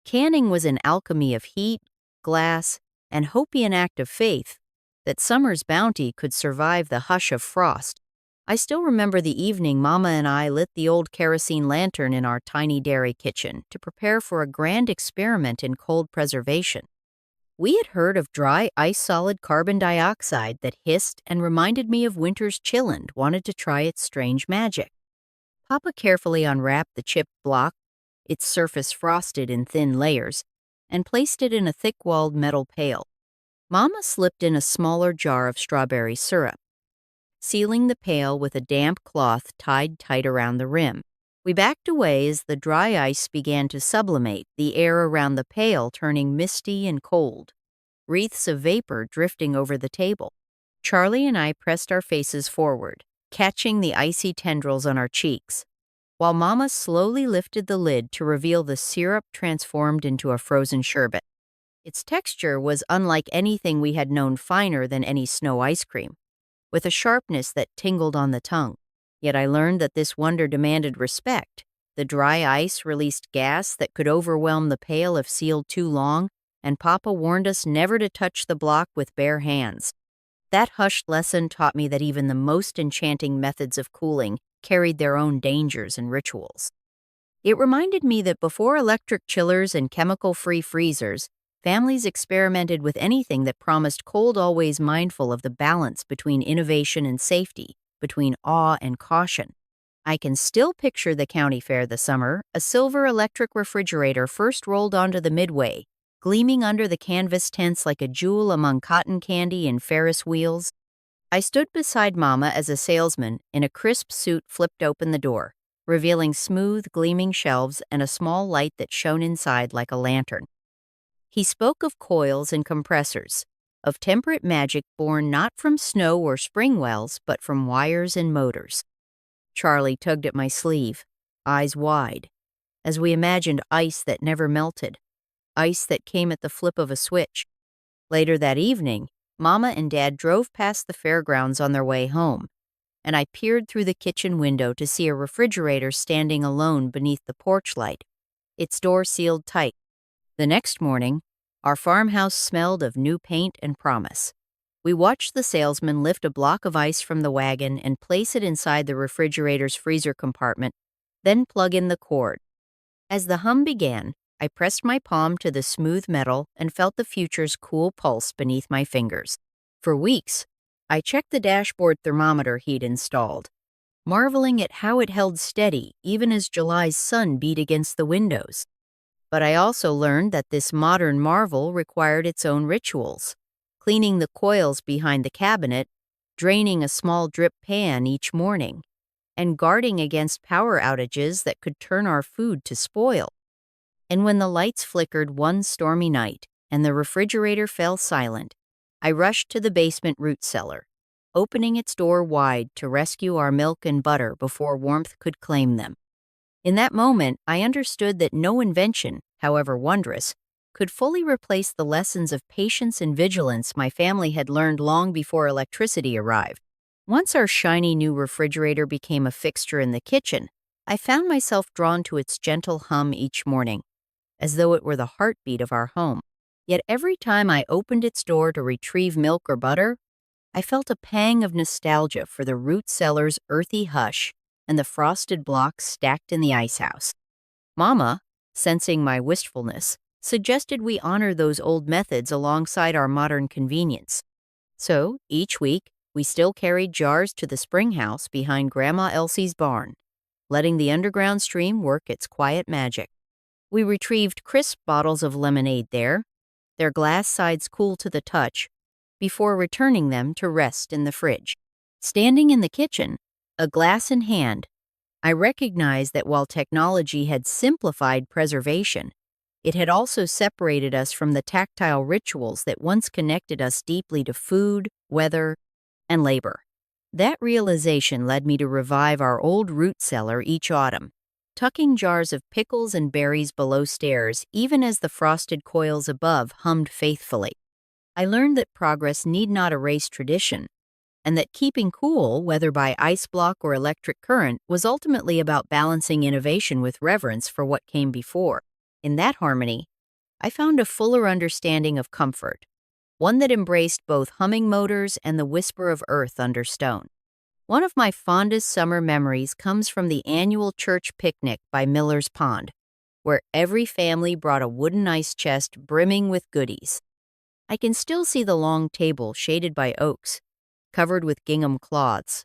canning was an alchemy of heat, glass, and Hopian act of faith that summer's bounty could survive the hush of frost. I still remember the evening Mama and I lit the old kerosene lantern in our tiny dairy kitchen to prepare for a grand experiment in cold preservation. We had heard of dry ice-solid carbon dioxide that hissed and reminded me of winter's chill and wanted to try its strange magic. Papa carefully unwrapped the chipped block, its surface frosted in thin layers, and placed it in a thick-walled metal pail. Mama slipped in a smaller jar of strawberry syrup, sealing the pail with a damp cloth tied tight around the rim. We backed away as the dry ice began to sublimate, the air around the pail turning misty and cold, wreaths of vapor drifting over the table. Charlie and I pressed our faces forward, catching the icy tendrils on our cheeks, while Mama slowly lifted the lid to reveal the syrup transformed into a frozen sherbet. Its texture was unlike anything we had known, finer than any snow ice cream, with a sharpness that tingled on the tongue. Yet I learned that this wonder demanded respect. The dry ice released gas that could overwhelm the pail if sealed too long, and Papa warned us never to touch the block with bare hands. That hushed lesson taught me that even the most enchanting methods of cooling carried their own dangers and rituals. It reminded me that before electric chillers and chemical-free freezers, families experimented with anything that promised cold, always mindful of the balance between innovation and safety, between awe and caution. I can still picture the county fair this summer, a silver electric refrigerator first rolled onto the midway, gleaming under the canvas tents like a jewel among cotton candy and Ferris wheels. I stood beside Mama as a salesman in a crisp suit flipped open the door, revealing smooth, gleaming shelves and a small light that shone inside like a lantern. He spoke of coils and compressors, of temperate magic born not from snow or spring wells, but from wires and motors. Charlie tugged at my sleeve, eyes wide, as we imagined ice that never melted, ice that came at the flip of a switch. Later that evening, Mama and Dad drove past the fairgrounds on their way home, and I peered through the kitchen window to see a refrigerator standing alone beneath the porch light, its door sealed tight. The next morning, our farmhouse smelled of new paint and promise. We watched the salesman lift a block of ice from the wagon and place it inside the refrigerator's freezer compartment, then plug in the cord. As the hum began, I pressed my palm to the smooth metal and felt the future's cool pulse beneath my fingers. For weeks, I checked the dashboard thermometer he'd installed, marveling at how it held steady even as July's sun beat against the windows. But I also learned that this modern marvel required its own rituals, cleaning the coils behind the cabinet, draining a small drip pan each morning, and guarding against power outages that could turn our food to spoil. And when the lights flickered one stormy night and the refrigerator fell silent, I rushed to the basement root cellar, opening its door wide to rescue our milk and butter before warmth could claim them. In that moment, I understood that no invention, however wondrous, could fully replace the lessons of patience and vigilance my family had learned long before electricity arrived. Once our shiny new refrigerator became a fixture in the kitchen, I found myself drawn to its gentle hum each morning, as though it were the heartbeat of our home. Yet every time I opened its door to retrieve milk or butter, I felt a pang of nostalgia for the root cellar's earthy hush and the frosted blocks stacked in the icehouse. Mama, sensing my wistfulness, suggested we honor those old methods alongside our modern convenience. So, each week, we still carried jars to the spring house behind Grandma Elsie's barn, letting the underground stream work its quiet magic. We retrieved crisp bottles of lemonade there, their glass sides cool to the touch, before returning them to rest in the fridge. Standing in the kitchen, a glass in hand, I recognized that while technology had simplified preservation, it had also separated us from the tactile rituals that once connected us deeply to food, weather, and labor. That realization led me to revive our old root cellar each autumn, tucking jars of pickles and berries below stairs even as the frosted coils above hummed faithfully. I learned that progress need not erase tradition, and that keeping cool, whether by ice block or electric current, was ultimately about balancing innovation with reverence for what came before. In that harmony, I found a fuller understanding of comfort, one that embraced both humming motors and the whisper of earth under stone. One of my fondest summer memories comes from the annual church picnic by Miller's Pond, where every family brought a wooden ice chest brimming with goodies. I can still see the long table shaded by oaks, covered with gingham cloths,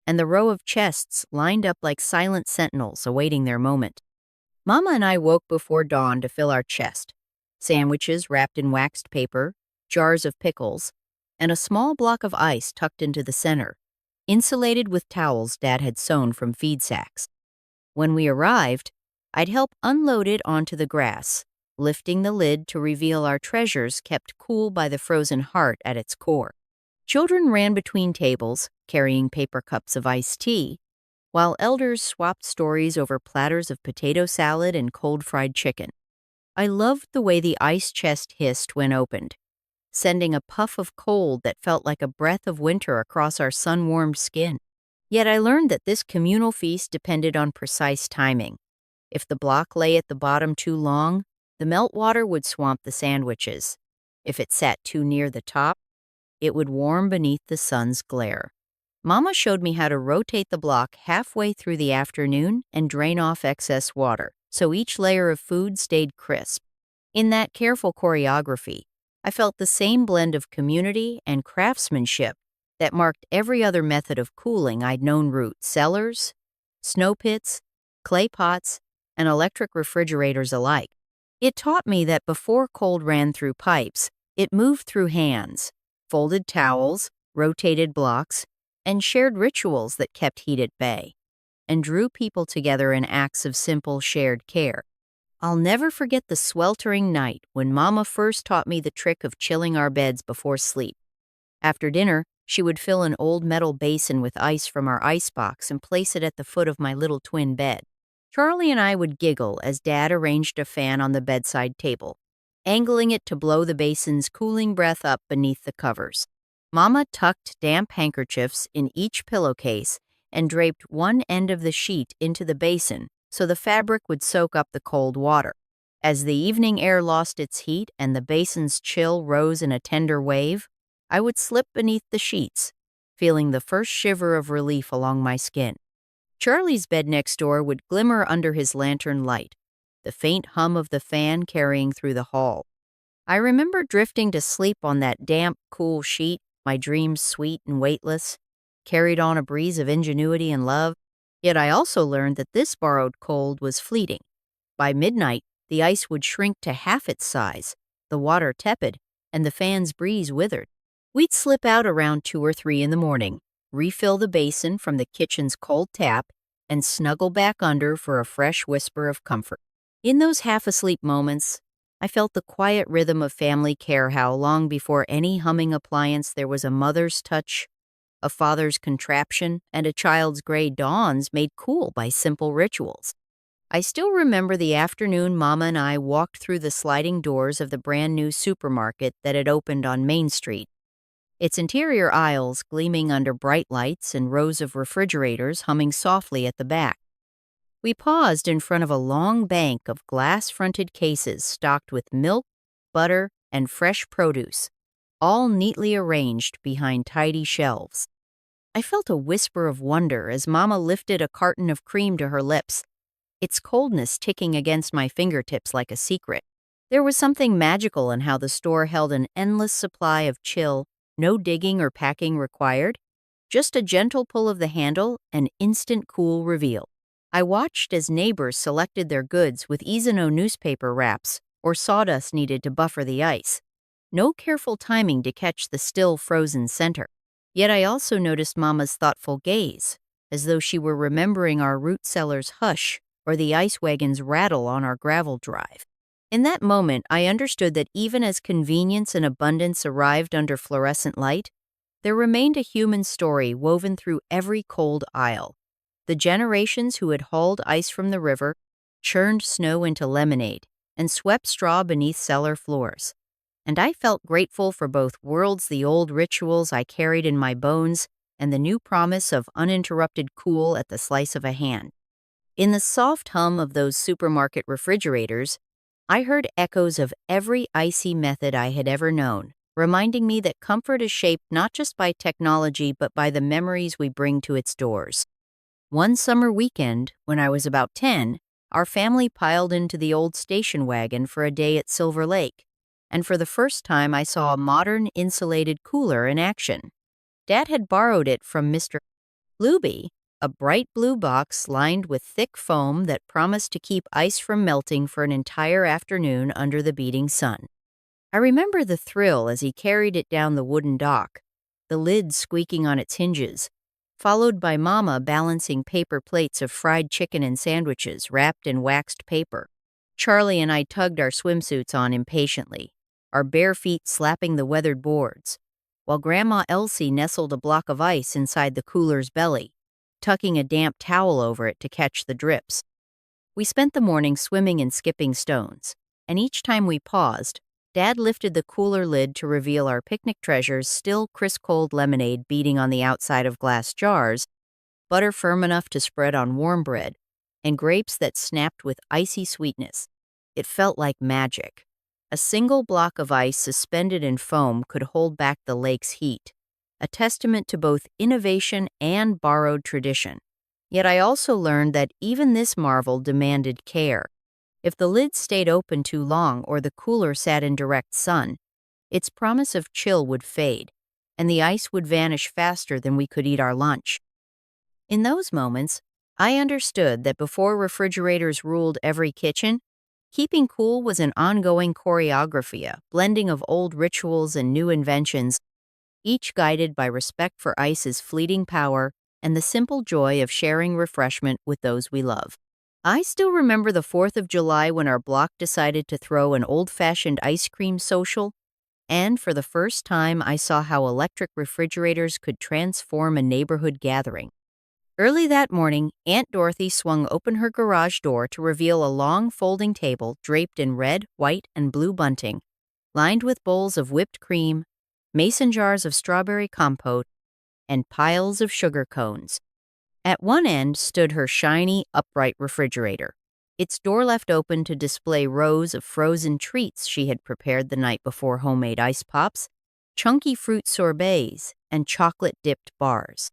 and the row of chests lined up like silent sentinels awaiting their moment. Mama and I woke before dawn to fill our chest, sandwiches wrapped in waxed paper, jars of pickles, and a small block of ice tucked into the center, insulated with towels Dad had sewn from feed sacks. When we arrived, I'd help unload it onto the grass, lifting the lid to reveal our treasures kept cool by the frozen heart at its core. Children ran between tables, carrying paper cups of iced tea, while elders swapped stories over platters of potato salad and cold fried chicken. I loved the way the ice chest hissed when opened, sending a puff of cold that felt like a breath of winter across our sun-warmed skin. Yet I learned that this communal feast depended on precise timing. If the block lay at the bottom too long, the meltwater would swamp the sandwiches. If it sat too near the top, it would warm beneath the sun's glare. Mama showed me how to rotate the block halfway through the afternoon and drain off excess water, so each layer of food stayed crisp. In that careful choreography, I felt the same blend of community and craftsmanship that marked every other method of cooling I'd known: root cellars, snow pits, clay pots, and electric refrigerators alike. It taught me that before cold ran through pipes, it moved through hands, folded towels, rotated blocks, and shared rituals that kept heat at bay, and drew people together in acts of simple shared care. I'll never forget the sweltering night when Mama first taught me the trick of chilling our beds before sleep. After dinner, she would fill an old metal basin with ice from our icebox and place it at the foot of my little twin bed. Charlie and I would giggle as Dad arranged a fan on the bedside table, angling it to blow the basin's cooling breath up beneath the covers. Mama tucked damp handkerchiefs in each pillowcase and draped one end of the sheet into the basin so the fabric would soak up the cold water. As the evening air lost its heat and the basin's chill rose in a tender wave, I would slip beneath the sheets, feeling the first shiver of relief along my skin. Charlie's bed next door would glimmer under his lantern light, the faint hum of the fan carrying through the hall. I remember drifting to sleep on that damp, cool sheet, my dreams sweet and weightless, carried on a breeze of ingenuity and love. Yet I also learned that this borrowed cold was fleeting. By midnight, the ice would shrink to half its size, the water tepid, and the fan's breeze withered. We'd slip out around 2 or 3 in the morning, refill the basin from the kitchen's cold tap, and snuggle back under for a fresh whisper of comfort. In those half-asleep moments, I felt the quiet rhythm of family care. How long before any humming appliance there was a mother's touch, a father's contraption, and a child's gray dawns made cool by simple rituals. I still remember the afternoon Mama and I walked through the sliding doors of the brand-new supermarket that had opened on Main Street, its interior aisles gleaming under bright lights and rows of refrigerators humming softly at the back. We paused in front of a long bank of glass-fronted cases stocked with milk, butter, and fresh produce, all neatly arranged behind tidy shelves. I felt a whisper of wonder as Mama lifted a carton of cream to her lips, its coldness ticking against my fingertips like a secret. There was something magical in how the store held an endless supply of chill, no digging or packing required, just a gentle pull of the handle and instant cool reveal. I watched as neighbors selected their goods with Izano newspaper wraps or sawdust needed to buffer the ice. no careful timing to catch the still frozen center. Yet I also noticed Mama's thoughtful gaze, as though she were remembering our root cellar's hush or the ice wagon's rattle on our gravel drive. In that moment, I understood that even as convenience and abundance arrived under fluorescent light, there remained a human story woven through every cold aisle. The generations who had hauled ice from the river, churned snow into lemonade, and swept straw beneath cellar floors. And I felt grateful for both worlds, the old rituals I carried in my bones and the new promise of uninterrupted cool at the slice of a hand. In the soft hum of those supermarket refrigerators, I heard echoes of every icy method I had ever known, reminding me that comfort is shaped not just by technology but by the memories we bring to its doors. One summer weekend, when I was about 10, our family piled into the old station wagon for a day at Silver Lake, and for the first time I saw a modern insulated cooler in action. Dad had borrowed it from Mr. Luby, a bright blue box lined with thick foam that promised to keep ice from melting for an entire afternoon under the beating sun. I remember the thrill as he carried it down the wooden dock, the lid squeaking on its hinges, followed by Mama balancing paper plates of fried chicken and sandwiches wrapped in waxed paper. Charlie and I tugged our swimsuits on impatiently, our bare feet slapping the weathered boards, while Grandma Elsie nestled a block of ice inside the cooler's belly, tucking a damp towel over it to catch the drips. We spent the morning swimming and skipping stones, and each time we paused, Dad lifted the cooler lid to reveal our picnic treasures, still crisp-cold lemonade beating on the outside of glass jars, butter firm enough to spread on warm bread, and grapes that snapped with icy sweetness. It felt like magic. A single block of ice suspended in foam could hold back the lake's heat, a testament to both innovation and borrowed tradition. Yet I also learned that even this marvel demanded care. If the lid stayed open too long or the cooler sat in direct sun, its promise of chill would fade, and the ice would vanish faster than we could eat our lunch. In those moments, I understood that before refrigerators ruled every kitchen, keeping cool was an ongoing choreography, a blending of old rituals and new inventions, each guided by respect for ice's fleeting power and the simple joy of sharing refreshment with those we love. I still remember the 4th of July when our block decided to throw an old-fashioned ice cream social, and for the first time I saw how electric refrigerators could transform a neighborhood gathering. Early that morning, Aunt Dorothy swung open her garage door to reveal a long folding table draped in red, white, and blue bunting, lined with bowls of whipped cream, mason jars of strawberry compote, and piles of sugar cones. At one end stood her shiny, upright refrigerator, its door left open to display rows of frozen treats she had prepared the night before: homemade ice pops, chunky fruit sorbets, and chocolate-dipped bars.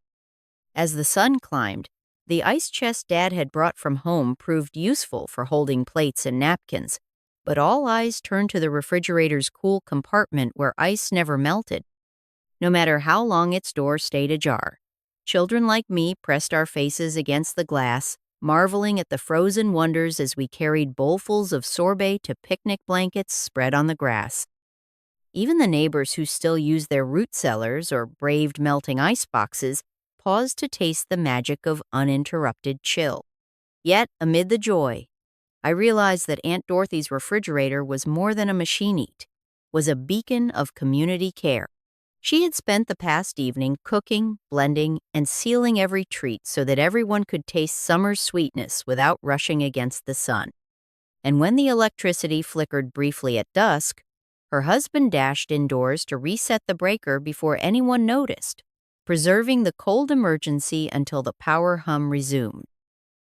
As the sun climbed, the ice chest Dad had brought from home proved useful for holding plates and napkins, but all eyes turned to the refrigerator's cool compartment where ice never melted, no matter how long its door stayed ajar. Children like me pressed our faces against the glass, marveling at the frozen wonders as we carried bowlfuls of sorbet to picnic blankets spread on the grass. Even the neighbors who still used their root cellars or braved melting ice boxes paused to taste the magic of uninterrupted chill. Yet, amid the joy, I realized that Aunt Dorothy's refrigerator was more than a machine-eat, was a beacon of community care. She had spent the past evening cooking, blending, and sealing every treat so that everyone could taste summer's sweetness without rushing against the sun. And when the electricity flickered briefly at dusk, her husband dashed indoors to reset the breaker before anyone noticed, preserving the cold emergency until the power hum resumed.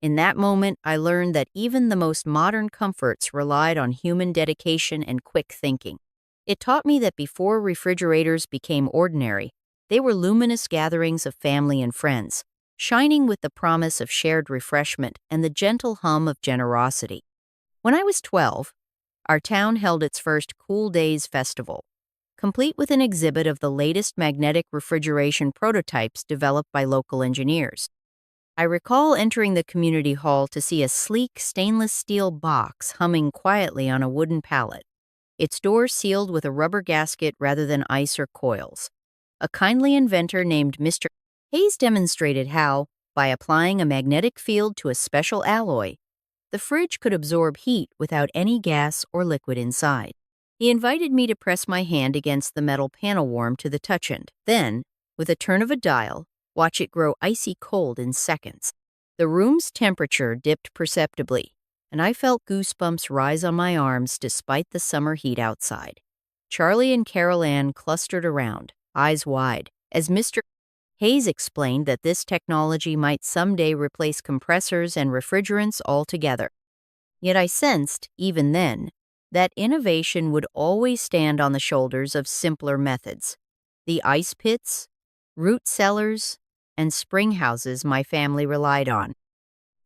In that moment, I learned that even the most modern comforts relied on human dedication and quick thinking. It taught me that before refrigerators became ordinary, they were luminous gatherings of family and friends, shining with the promise of shared refreshment and the gentle hum of generosity. When I was 12, our town held its first Cool Days festival, complete with an exhibit of the latest magnetic refrigeration prototypes developed by local engineers. I recall entering the community hall to see a sleek stainless steel box humming quietly on a wooden pallet, its door sealed with a rubber gasket rather than ice or coils. A kindly inventor named Mr. Hayes demonstrated how, by applying a magnetic field to a special alloy, the fridge could absorb heat without any gas or liquid inside. He invited me to press my hand against the metal panel warm to the touch end, then, with a turn of a dial, watch it grow icy cold in seconds. The room's temperature dipped perceptibly, and I felt goosebumps rise on my arms despite the summer heat outside. Charlie and Carol Ann clustered around, eyes wide, as Mr. Hayes explained that this technology might someday replace compressors and refrigerants altogether. Yet I sensed, even then, that innovation would always stand on the shoulders of simpler methods. The ice pits, root cellars, and spring houses my family relied on.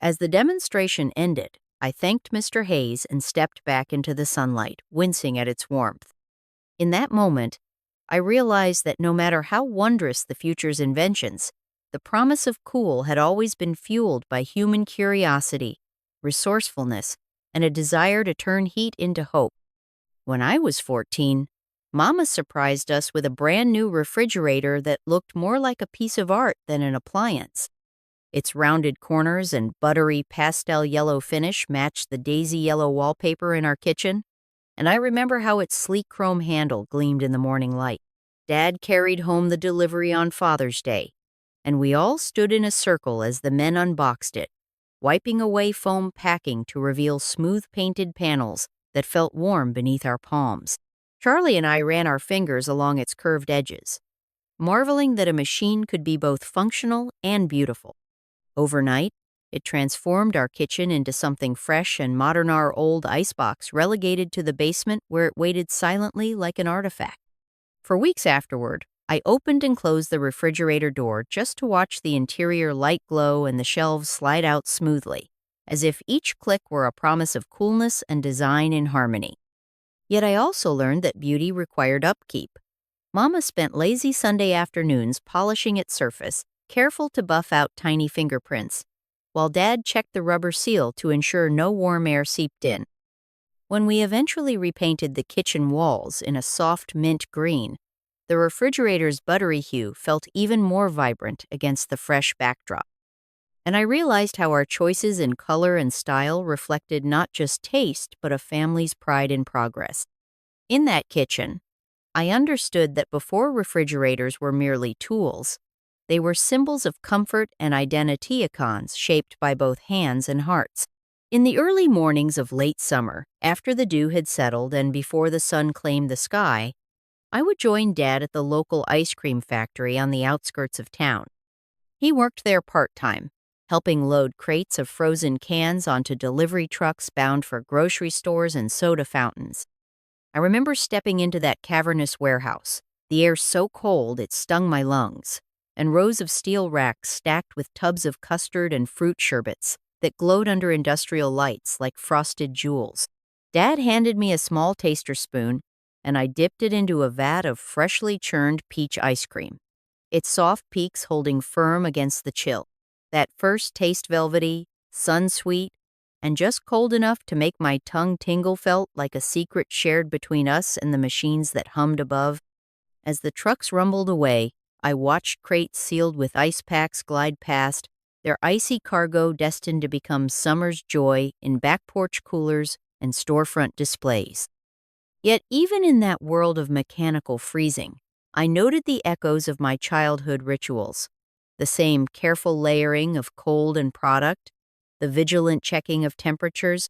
As the demonstration ended, I thanked Mr. Hayes and stepped back into the sunlight, wincing at its warmth. In that moment, I realized that no matter how wondrous the future's inventions, the promise of cool had always been fueled by human curiosity, resourcefulness, and a desire to turn heat into hope. When I was 14, Mama surprised us with a brand new refrigerator that looked more like a piece of art than an appliance. Its rounded corners and buttery pastel yellow finish matched the daisy yellow wallpaper in our kitchen, and I remember how its sleek chrome handle gleamed in the morning light. Dad carried home the delivery on Father's Day, and we all stood in a circle as the men unboxed it, wiping away foam packing to reveal smooth-painted panels that felt warm beneath our palms. Charlie and I ran our fingers along its curved edges, marveling that a machine could be both functional and beautiful. Overnight, it transformed our kitchen into something fresh and modern. Our old icebox relegated to the basement where it waited silently like an artifact. For weeks afterward, I opened and closed the refrigerator door just to watch the interior light glow and the shelves slide out smoothly, as if each click were a promise of coolness and design in harmony. Yet I also learned that beauty required upkeep. Mama spent lazy Sunday afternoons polishing its surface, careful to buff out tiny fingerprints, while Dad checked the rubber seal to ensure no warm air seeped in. When we eventually repainted the kitchen walls in a soft mint green, the refrigerator's buttery hue felt even more vibrant against the fresh backdrop. And I realized how our choices in color and style reflected not just taste, but a family's pride in progress. In that kitchen, I understood that before refrigerators were merely tools, they were symbols of comfort and identity, icons shaped by both hands and hearts. In the early mornings of late summer, after the dew had settled and before the sun claimed the sky, I would join Dad at the local ice cream factory on the outskirts of town. He worked there part-time, helping load crates of frozen cans onto delivery trucks bound for grocery stores and soda fountains. I remember stepping into that cavernous warehouse, the air so cold it stung my lungs, and rows of steel racks stacked with tubs of custard and fruit sherbets that glowed under industrial lights like frosted jewels. Dad handed me a small taster spoon, and I dipped it into a vat of freshly churned peach ice cream, its soft peaks holding firm against the chill. That first taste velvety, sun-sweet, and just cold enough to make my tongue tingle felt like a secret shared between us and the machines that hummed above. As the trucks rumbled away, I watched crates sealed with ice packs glide past, their icy cargo destined to become summer's joy in back porch coolers and storefront displays. Yet even in that world of mechanical freezing, I noted the echoes of my childhood rituals. The same careful layering of cold and product, the vigilant checking of temperatures,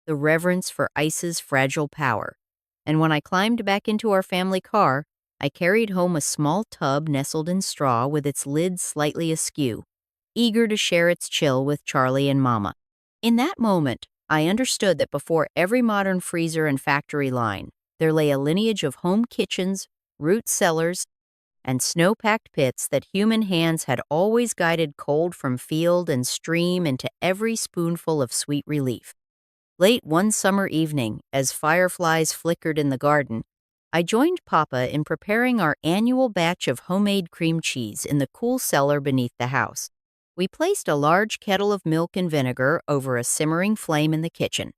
the reverence for ice's fragile power. And when I climbed back into our family car, I carried home a small tub nestled in straw with its lid slightly askew, eager to share its chill with Charlie and Mama. In that moment, I understood that before every modern freezer and factory line, there lay a lineage of home kitchens, root cellars, and snow-packed pits that human hands had always guided cold from field and stream into every spoonful of sweet relief. Late one summer evening, as fireflies flickered in the garden, I joined Papa in preparing our annual batch of homemade cream cheese in the cool cellar beneath the house. We placed a large kettle of milk and vinegar over a simmering flame in the kitchen,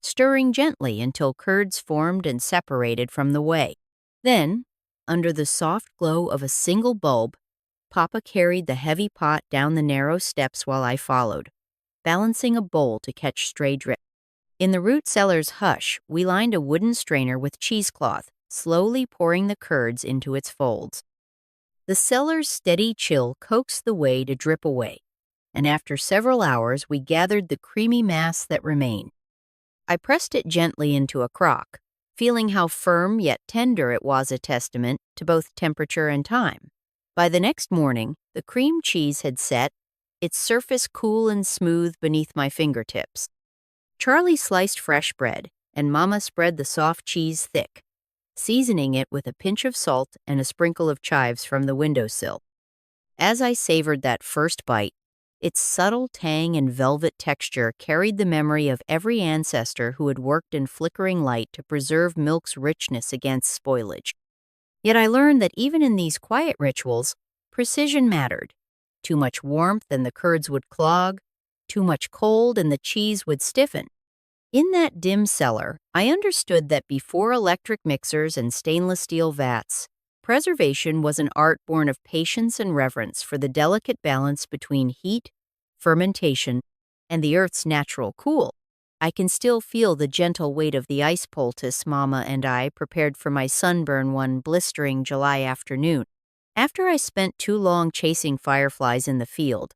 stirring gently until curds formed and separated from the whey. Then, under the soft glow of a single bulb, Papa carried the heavy pot down the narrow steps while I followed, balancing a bowl to catch stray drips. In the root cellar's hush, we lined a wooden strainer with cheesecloth, slowly pouring the curds into its folds. The cellar's steady chill coaxed the whey to drip away, and after several hours we gathered the creamy mass that remained. I pressed it gently into a crock, feeling how firm yet tender it was, a testament to both temperature and time. By the next morning, the cream cheese had set, its surface cool and smooth beneath my fingertips. Charlie sliced fresh bread, and Mama spread the soft cheese thick, seasoning it with a pinch of salt and a sprinkle of chives from the windowsill. As I savored that first bite, its subtle tang and velvet texture carried the memory of every ancestor who had worked in flickering light to preserve milk's richness against spoilage. Yet I learned that even in these quiet rituals, precision mattered. Too much warmth and the curds would clog, too much cold and the cheese would stiffen. In that dim cellar, I understood that before electric mixers and stainless steel vats, preservation was an art born of patience and reverence for the delicate balance between heat, fermentation, and the earth's natural cool. I can still feel the gentle weight of the ice poultice Mama and I prepared for my sunburn one blistering July afternoon. After I spent too long chasing fireflies in the field,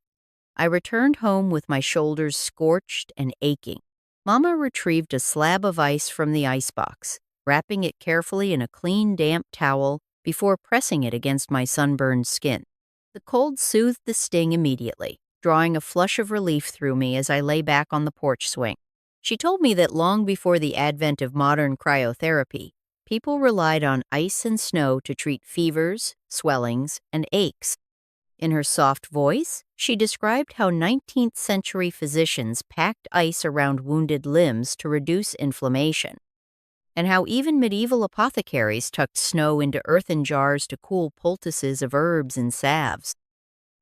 I returned home with my shoulders scorched and aching. Mama retrieved a slab of ice from the icebox, wrapping it carefully in a clean, damp towel before pressing it against my sunburned skin. The cold soothed the sting immediately, drawing a flush of relief through me as I lay back on the porch swing. She told me that long before the advent of modern cryotherapy, people relied on ice and snow to treat fevers, swellings, and aches. In her soft voice, she described how 19th century physicians packed ice around wounded limbs to reduce inflammation, and how even medieval apothecaries tucked snow into earthen jars to cool poultices of herbs and salves.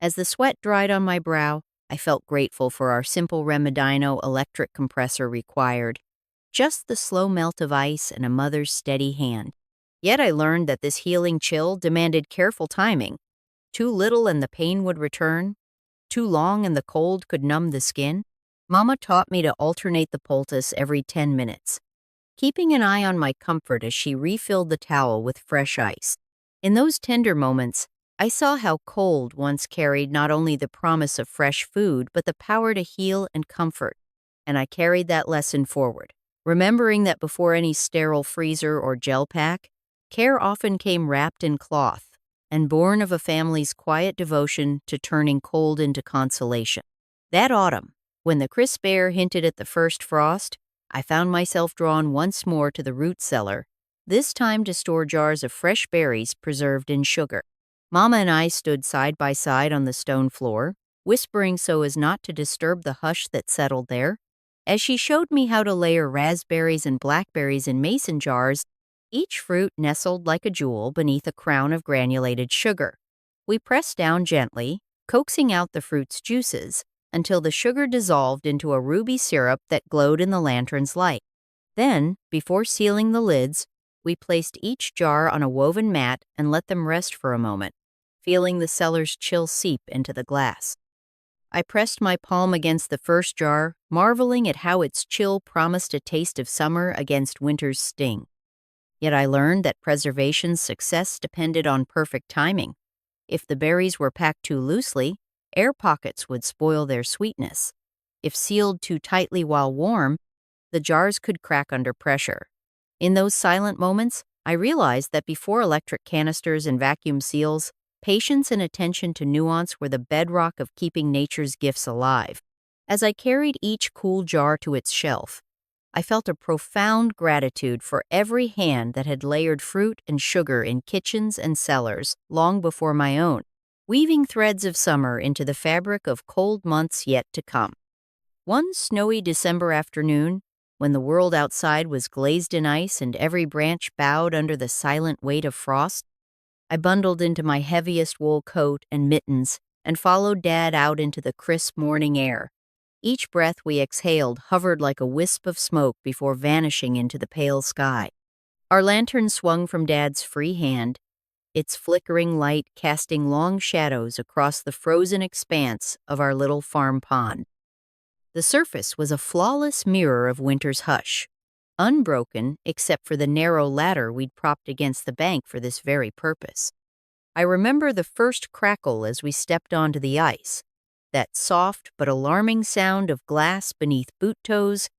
As the sweat dried on my brow, I felt grateful for our simple Remedino electric compressor required, just the slow melt of ice and a mother's steady hand. Yet I learned that this healing chill demanded careful timing. Too little and the pain would return. Too long and the cold could numb the skin. Mama taught me to alternate the poultice every 10 minutes, keeping an eye on my comfort as she refilled the towel with fresh ice. In those tender moments, I saw how cold once carried not only the promise of fresh food, but the power to heal and comfort. And I carried that lesson forward, remembering that before any sterile freezer or gel pack, care often came wrapped in cloth and born of a family's quiet devotion to turning cold into consolation. That autumn, when the crisp air hinted at the first frost, I found myself drawn once more to the root cellar, this time to store jars of fresh berries preserved in sugar. Mama and I stood side by side on the stone floor, whispering so as not to disturb the hush that settled there. As she showed me how to layer raspberries and blackberries in mason jars, each fruit nestled like a jewel beneath a crown of granulated sugar. We pressed down gently, coaxing out the fruit's juices, until the sugar dissolved into a ruby syrup that glowed in the lantern's light. Then, before sealing the lids, we placed each jar on a woven mat and let them rest for a moment, feeling the cellar's chill seep into the glass. I pressed my palm against the first jar, marveling at how its chill promised a taste of summer against winter's sting. Yet I learned that preservation's success depended on perfect timing. If the berries were packed too loosely, air pockets would spoil their sweetness. If sealed too tightly while warm, the jars could crack under pressure. In those silent moments, I realized that before electric canisters and vacuum seals, patience and attention to nuance were the bedrock of keeping nature's gifts alive. As I carried each cool jar to its shelf, I felt a profound gratitude for every hand that had layered fruit and sugar in kitchens and cellars long before my own, weaving threads of summer into the fabric of cold months yet to come. One snowy December afternoon, when the world outside was glazed in ice and every branch bowed under the silent weight of frost, I bundled into my heaviest wool coat and mittens and followed Dad out into the crisp morning air. Each breath we exhaled hovered like a wisp of smoke before vanishing into the pale sky. Our lantern swung from Dad's free hand, its flickering light casting long shadows across the frozen expanse of our little farm pond. The surface was a flawless mirror of winter's hush, unbroken except for the narrow ladder we'd propped against the bank for this very purpose. I remember the first crackle as we stepped onto the ice, that soft but alarming sound of glass beneath boot toes,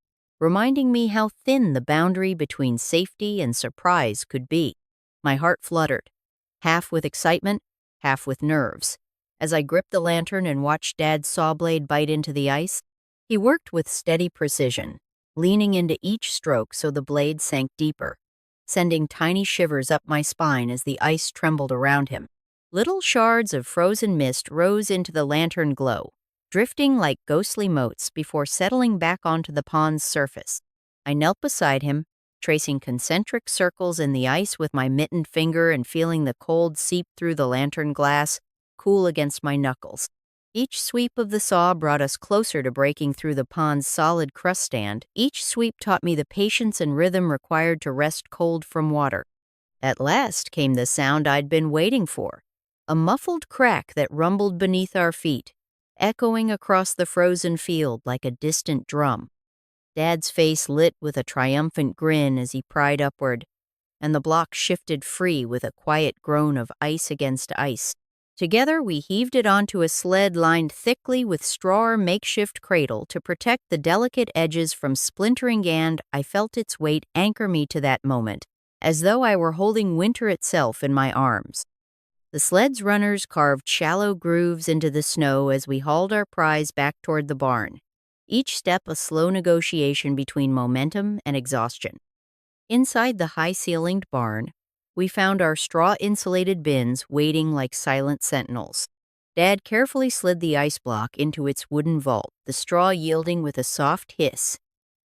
reminding me how thin the boundary between safety and surprise could be. My heart fluttered, half with excitement, half with nerves. As I gripped the lantern and watched Dad's saw blade bite into the ice, he worked with steady precision, leaning into each stroke so the blade sank deeper, sending tiny shivers up my spine as the ice trembled around him. Little shards of frozen mist rose into the lantern glow, drifting like ghostly motes before settling back onto the pond's surface. I knelt beside him, tracing concentric circles in the ice with my mittened finger and feeling the cold seep through the lantern glass, cool against my knuckles. Each sweep of the saw brought us closer to breaking through the pond's solid crust stand. Each sweep taught me the patience and rhythm required to wrest cold from water. At last came the sound I'd been waiting for, a muffled crack that rumbled beneath our feet, echoing across the frozen field like a distant drum. Dad's face lit with a triumphant grin as he pried upward, and the block shifted free with a quiet groan of ice against ice. Together, we heaved it onto a sled lined thickly with straw makeshift cradle to protect the delicate edges from splintering, and I felt its weight anchor me to that moment, as though I were holding winter itself in my arms. The sled's runners carved shallow grooves into the snow as we hauled our prize back toward the barn, each step a slow negotiation between momentum and exhaustion. Inside the high-ceilinged barn, we found our straw-insulated bins waiting like silent sentinels. Dad carefully slid the ice block into its wooden vault, the straw yielding with a soft hiss,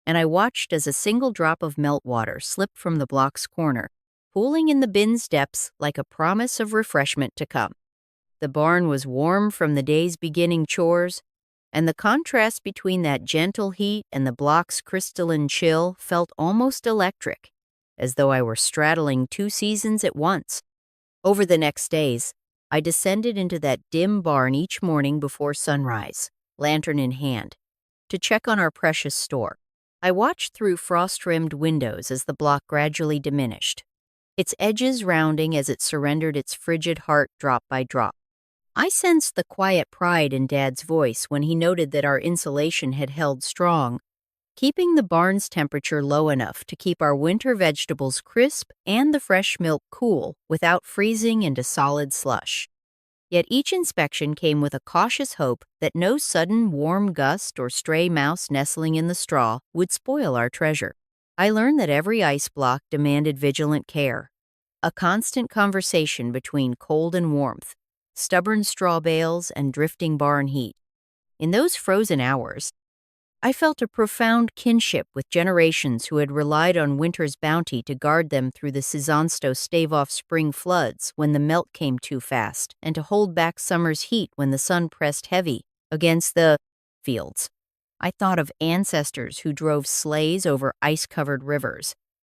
and I watched as a single drop of meltwater slipped from the block's corner, pooling in the bin's depths like a promise of refreshment to come. The barn was warm from the day's beginning chores, and the contrast between that gentle heat and the block's crystalline chill felt almost electric, as though I were straddling two seasons at once. Over the next days, I descended into that dim barn each morning before sunrise, lantern in hand, to check on our precious store. I watched through frost-rimmed windows as the block gradually diminished, its edges rounding as it surrendered its frigid heart drop by drop. I sensed the quiet pride in Dad's voice when he noted that our insulation had held strong, keeping the barn's temperature low enough to keep our winter vegetables crisp and the fresh milk cool without freezing into solid slush. Yet each inspection came with a cautious hope that no sudden warm gust or stray mouse nestling in the straw would spoil our treasure. I learned that every ice block demanded vigilant care, a constant conversation between cold and warmth, stubborn straw bales and drifting barn heat. In those frozen hours, I felt a profound kinship with generations who had relied on winter's bounty to guard them through the Sizonsto stave-off spring floods when the melt came too fast, and to hold back summer's heat when the sun pressed heavy against the fields. I thought of ancestors who drove sleighs over ice-covered rivers,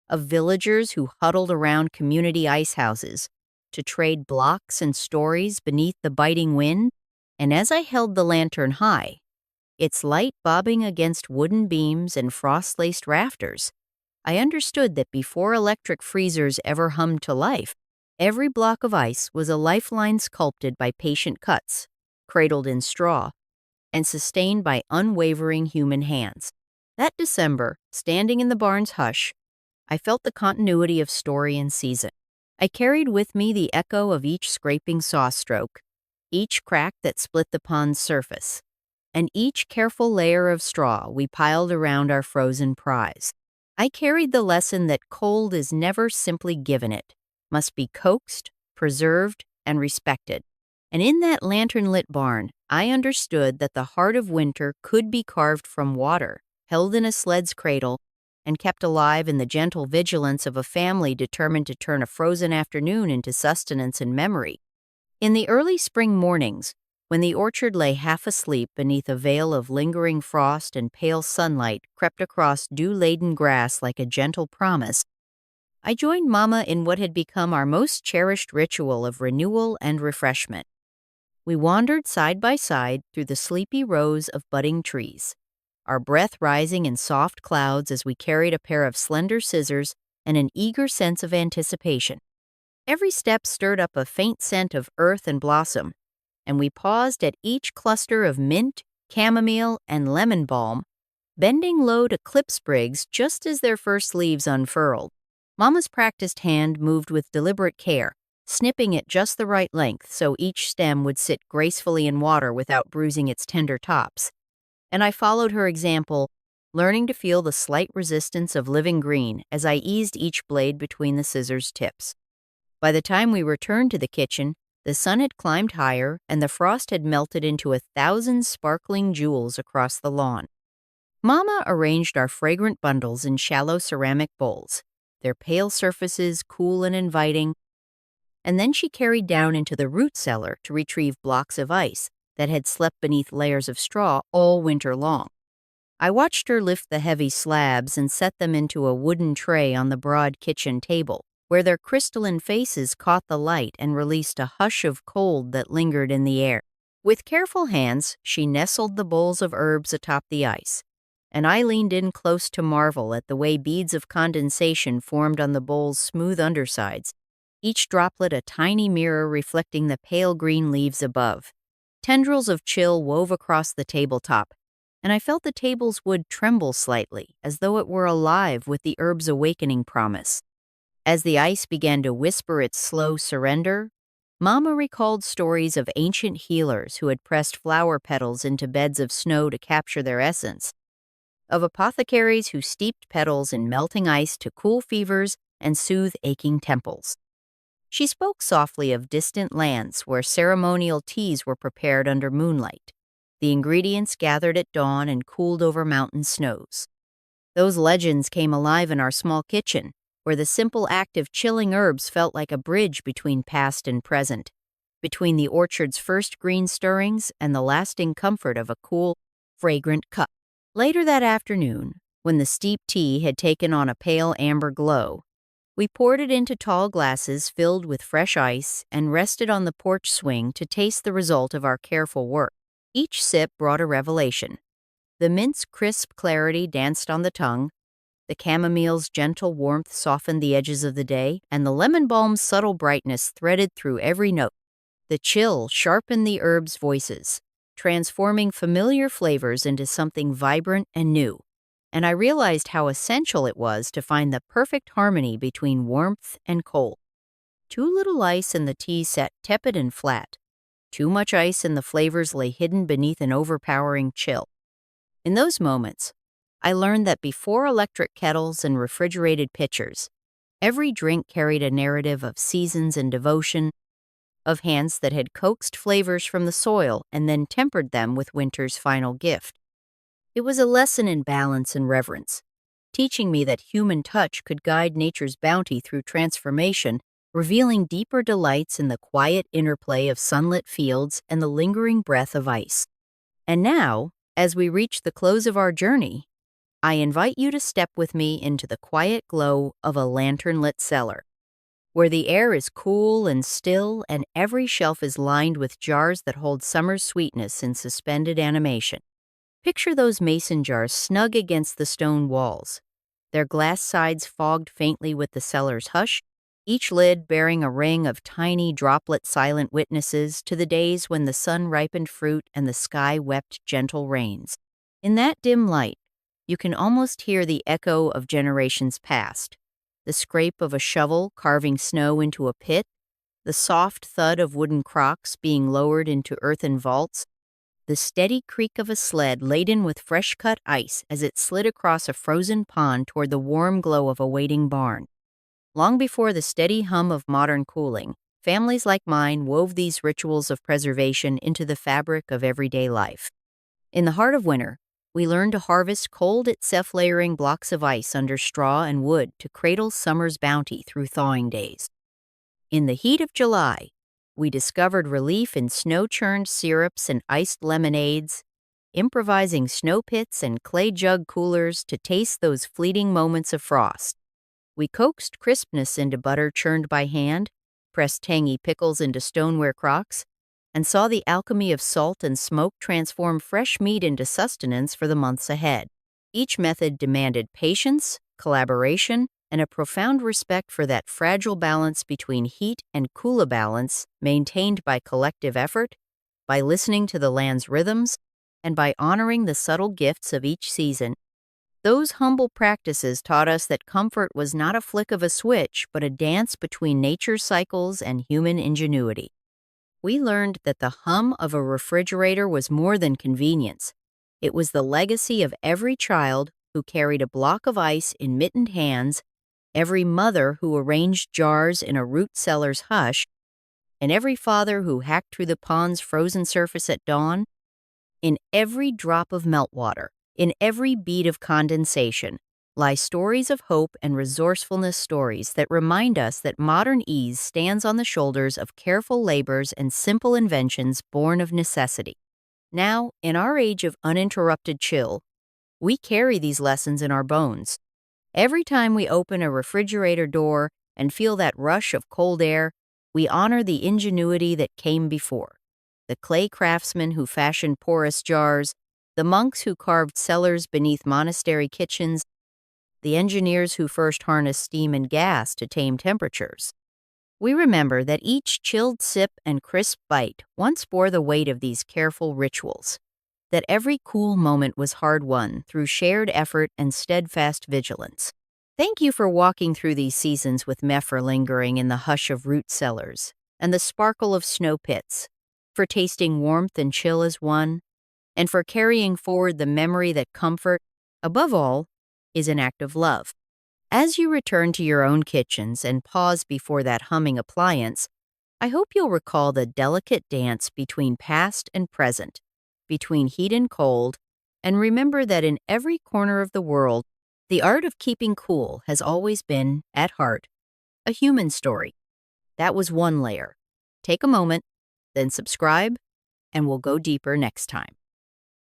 of villagers who huddled around community ice houses to trade blocks and stories beneath the biting wind, and as I held the lantern high, its light bobbing against wooden beams and frost-laced rafters, I understood that before electric freezers ever hummed to life, every block of ice was a lifeline sculpted by patient cuts, cradled in straw, and sustained by unwavering human hands. That December, standing in the barn's hush, I felt the continuity of story and season. I carried with me the echo of each scraping saw stroke, each crack that split the pond's surface, and each careful layer of straw we piled around our frozen prize. I carried the lesson that cold is never simply given, it must be coaxed, preserved, and respected. And in that lantern-lit barn, I understood that the heart of winter could be carved from water, held in a sled's cradle, and kept alive in the gentle vigilance of a family determined to turn a frozen afternoon into sustenance and memory. In the early spring mornings, When the orchard lay half asleep beneath a veil of lingering frost and pale sunlight crept across dew-laden grass like a gentle promise, I joined Mama in what had become our most cherished ritual of renewal and refreshment. We wandered side by side through the sleepy rows of budding trees, our breath rising in soft clouds as we carried a pair of slender scissors and an eager sense of anticipation. Every step stirred up a faint scent of earth and blossom, and we paused at each cluster of mint, chamomile, and lemon balm, bending low to clip sprigs just as their first leaves unfurled. Mama's practiced hand moved with deliberate care, snipping at just the right length so each stem would sit gracefully in water without bruising its tender tops. And I followed her example, learning to feel the slight resistance of living green as I eased each blade between the scissors' tips. By the time we returned to the kitchen, the sun had climbed higher and the frost had melted into 1,000 sparkling jewels across the lawn. Mama arranged our fragrant bundles in shallow ceramic bowls, their pale surfaces cool and inviting, and then she carried down into the root cellar to retrieve blocks of ice that had slept beneath layers of straw all winter long. I watched her lift the heavy slabs and set them into a wooden tray on the broad kitchen table, where their crystalline faces caught the light and released a hush of cold that lingered in the air. With careful hands, she nestled the bowls of herbs atop the ice, and I leaned in close to marvel at the way beads of condensation formed on the bowl's smooth undersides, each droplet a tiny mirror reflecting the pale green leaves above. Tendrils of chill wove across the tabletop, and I felt the table's wood tremble slightly, as though it were alive with the herb's awakening promise. As the ice began to whisper its slow surrender, Mama recalled stories of ancient healers who had pressed flower petals into beds of snow to capture their essence, of apothecaries who steeped petals in melting ice to cool fevers and soothe aching temples. She spoke softly of distant lands where ceremonial teas were prepared under moonlight, the ingredients gathered at dawn and cooled over mountain snows. Those legends came alive in our small kitchen, where the simple act of chilling herbs felt like a bridge between past and present, between the orchard's first green stirrings and the lasting comfort of a cool, fragrant cup. Later that afternoon, when the steep tea had taken on a pale amber glow, we poured it into tall glasses filled with fresh ice and rested on the porch swing to taste the result of our careful work. Each sip brought a revelation. The mint's crisp clarity danced on the tongue, the chamomile's gentle warmth softened the edges of the day, and the lemon balm's subtle brightness threaded through every note. The chill sharpened the herbs' voices, transforming familiar flavors into something vibrant and new, and I realized how essential it was to find the perfect harmony between warmth and cold. Too little ice and the tea sat tepid and flat. Too much ice and the flavors lay hidden beneath an overpowering chill. In those moments, I learned that before electric kettles and refrigerated pitchers, every drink carried a narrative of seasons and devotion, of hands that had coaxed flavors from the soil and then tempered them with winter's final gift. It was a lesson in balance and reverence, teaching me that human touch could guide nature's bounty through transformation, revealing deeper delights in the quiet interplay of sunlit fields and the lingering breath of ice. And now, as we reach the close of our journey, I invite you to step with me into the quiet glow of a lantern-lit cellar, where the air is cool and still and every shelf is lined with jars that hold summer's sweetness in suspended animation. Picture those mason jars snug against the stone walls, their glass sides fogged faintly with the cellar's hush, each lid bearing a ring of tiny droplet silent witnesses to the days when the sun ripened fruit and the sky wept gentle rains. In that dim light, you can almost hear the echo of generations past, the scrape of a shovel carving snow into a pit, the soft thud of wooden crocks being lowered into earthen vaults, the steady creak of a sled laden with fresh-cut ice as it slid across a frozen pond toward the warm glow of a waiting barn. Long before the steady hum of modern cooling, families like mine wove these rituals of preservation into the fabric of everyday life. In the heart of winter, we learned to harvest cold itself layering blocks of ice under straw and wood to cradle summer's bounty through thawing days. In the heat of July, We discovered relief in snow-churned syrups and iced lemonades, improvising snow pits and clay jug coolers to taste those fleeting moments of frost. We coaxed crispness into butter churned by hand, pressed tangy pickles into stoneware crocks, and saw the alchemy of salt and smoke transform fresh meat into sustenance for the months ahead. Each method demanded patience, collaboration, and a profound respect for that fragile balance between heat and cooler balance maintained by collective effort, by listening to the land's rhythms, and by honoring the subtle gifts of each season. Those humble practices taught us that comfort was not a flick of a switch, but a dance between nature's cycles and human ingenuity. We learned that the hum of a refrigerator was more than convenience. It was the legacy of every child who carried a block of ice in mittened hands, every mother who arranged jars in a root cellar's hush, and every father who hacked through the pond's frozen surface at dawn. In every drop of meltwater, in every bead of condensation, lie stories of hope and resourcefulness, stories that remind us that modern ease stands on the shoulders of careful labors and simple inventions born of necessity. Now, in our age of uninterrupted chill, we carry these lessons in our bones. Every time we open a refrigerator door and feel that rush of cold air, we honor the ingenuity that came before. The clay craftsmen who fashioned porous jars, the monks who carved cellars beneath monastery kitchens, the engineers who first harnessed steam and gas to tame temperatures. We remember that each chilled sip and crisp bite once bore the weight of these careful rituals, that every cool moment was hard-won through shared effort and steadfast vigilance. Thank you for walking through these seasons with me, for lingering in the hush of root cellars and the sparkle of snow pits, for tasting warmth and chill as one, and for carrying forward the memory that comfort, above all, is an act of love. As you return to your own kitchens and pause before that humming appliance, I hope you'll recall the delicate dance between past and present, between heat and cold, and remember that in every corner of the world, the art of keeping cool has always been, at heart, a human story. That was one layer. Take a moment, then subscribe, and we'll go deeper next time.